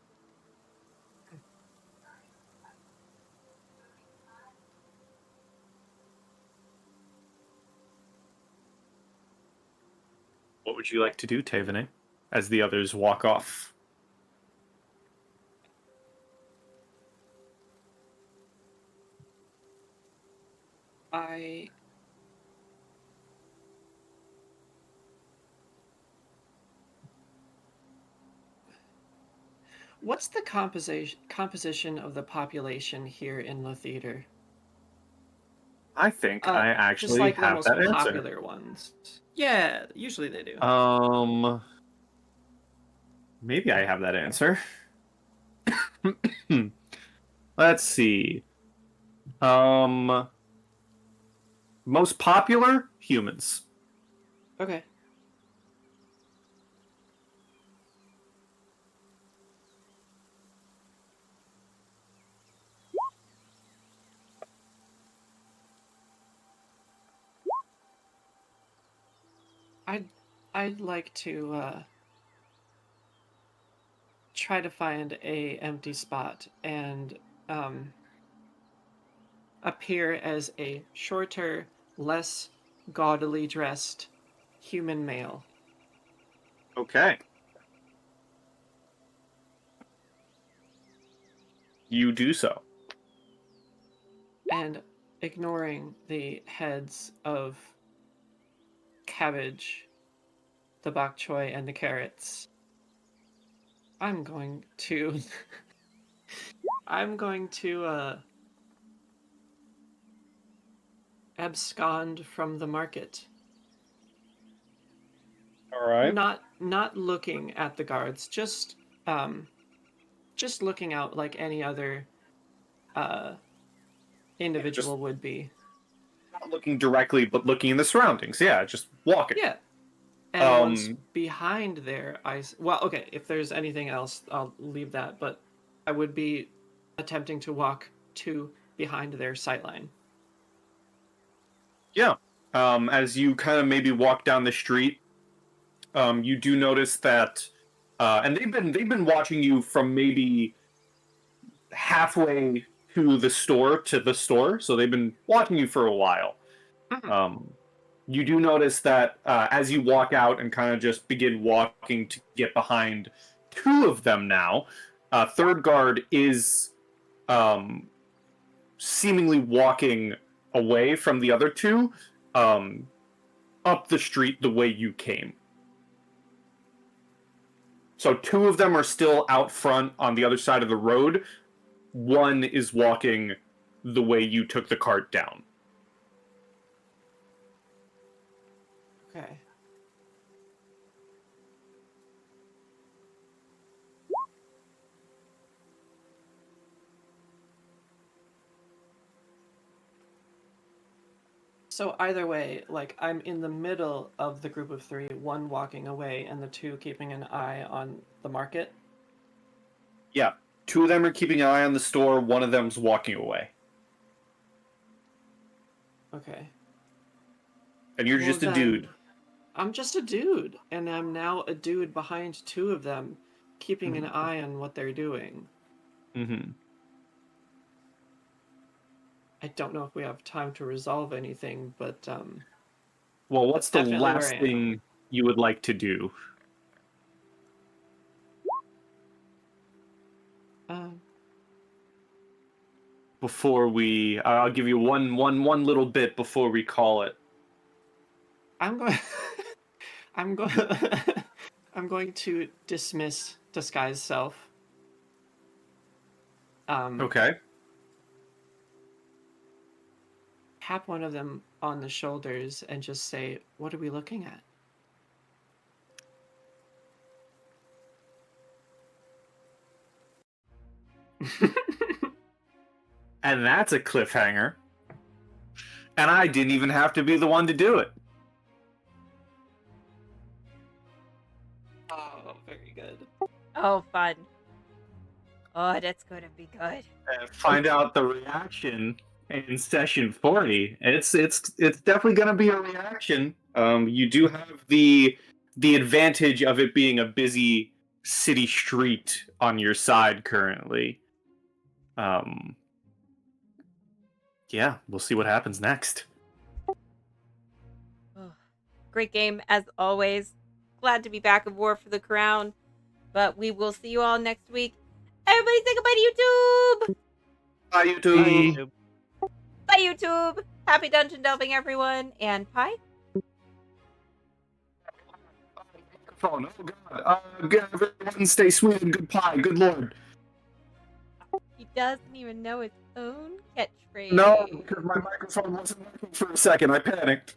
What would you like to do, Taevanae, as the others walk off? What's the composition of the population here in the theater? I think I Just actually like the have most that answer. popular ones. Yeah, usually they do. Maybe I have that answer. Let's see. Most popular? Humans. Okay. I'd like to try to find a empty spot and appear as a shorter, less gaudily dressed human male. Okay. You do so. And ignoring the heads of cabbage, the bok choy, and the carrots, I'm going to abscond from the market. All right. Not looking at the guards, just looking out like any other individual would be. Not looking directly, but looking in the surroundings. Yeah, just walking. Yeah. And once behind there, well, okay, if there's anything else, I'll leave that, but I would be attempting to walk to behind their sightline. Yeah. As you kind of maybe walk down the street, you do notice that, and they've been watching you from maybe halfway to the store, so they've been watching you for a while. You do notice that as you walk out and kind of just begin walking to get behind two of them now, third guard is seemingly walking away from the other two, up the street the way you came. So two of them are still out front on the other side of the road. One is walking the way you took the cart down. Okay. So either way, like, I'm in the middle of the group of three, one walking away and the two keeping an eye on the market. Yeah, two of them are keeping an eye on the store, one of them's walking away. Okay. And you're Well, just a then, dude. I'm just a dude, and I'm now a dude behind two of them, keeping an eye on what they're doing. Mm-hmm. I don't know if we have time to resolve anything, but Well, what's the Definitely where last I am. thing you would like to do? Before we, I'll give you one little bit before we call it. I'm going. I'm going. I'm going to dismiss disguise self. Okay. Tap one of them on the shoulders and just say, "What are we looking at?" And that's a cliffhanger. And I didn't even have to be the one to do it. Oh, very good. Oh, fun. Oh, that's gonna be good. And find out the reaction in session 40. It's definitely going to be a reaction. You do have the advantage of it being a busy city street on your side currently. Yeah, we'll see what happens next. Oh, great game as always. Glad to be back aboard for the crown. But we will see you all next week. Everybody say goodbye to YouTube! Bye, YouTube. Bye, YouTube! Happy dungeon delving, everyone. And Pie? Microphone. Oh, God. Everyone stay sweet and good pie. Good Lord. He doesn't even know his own catchphrase. No, because my microphone wasn't working for a second. I panicked.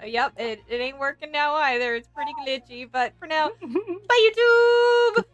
Yep, it ain't working now either. It's pretty glitchy, but for now, bye YouTube!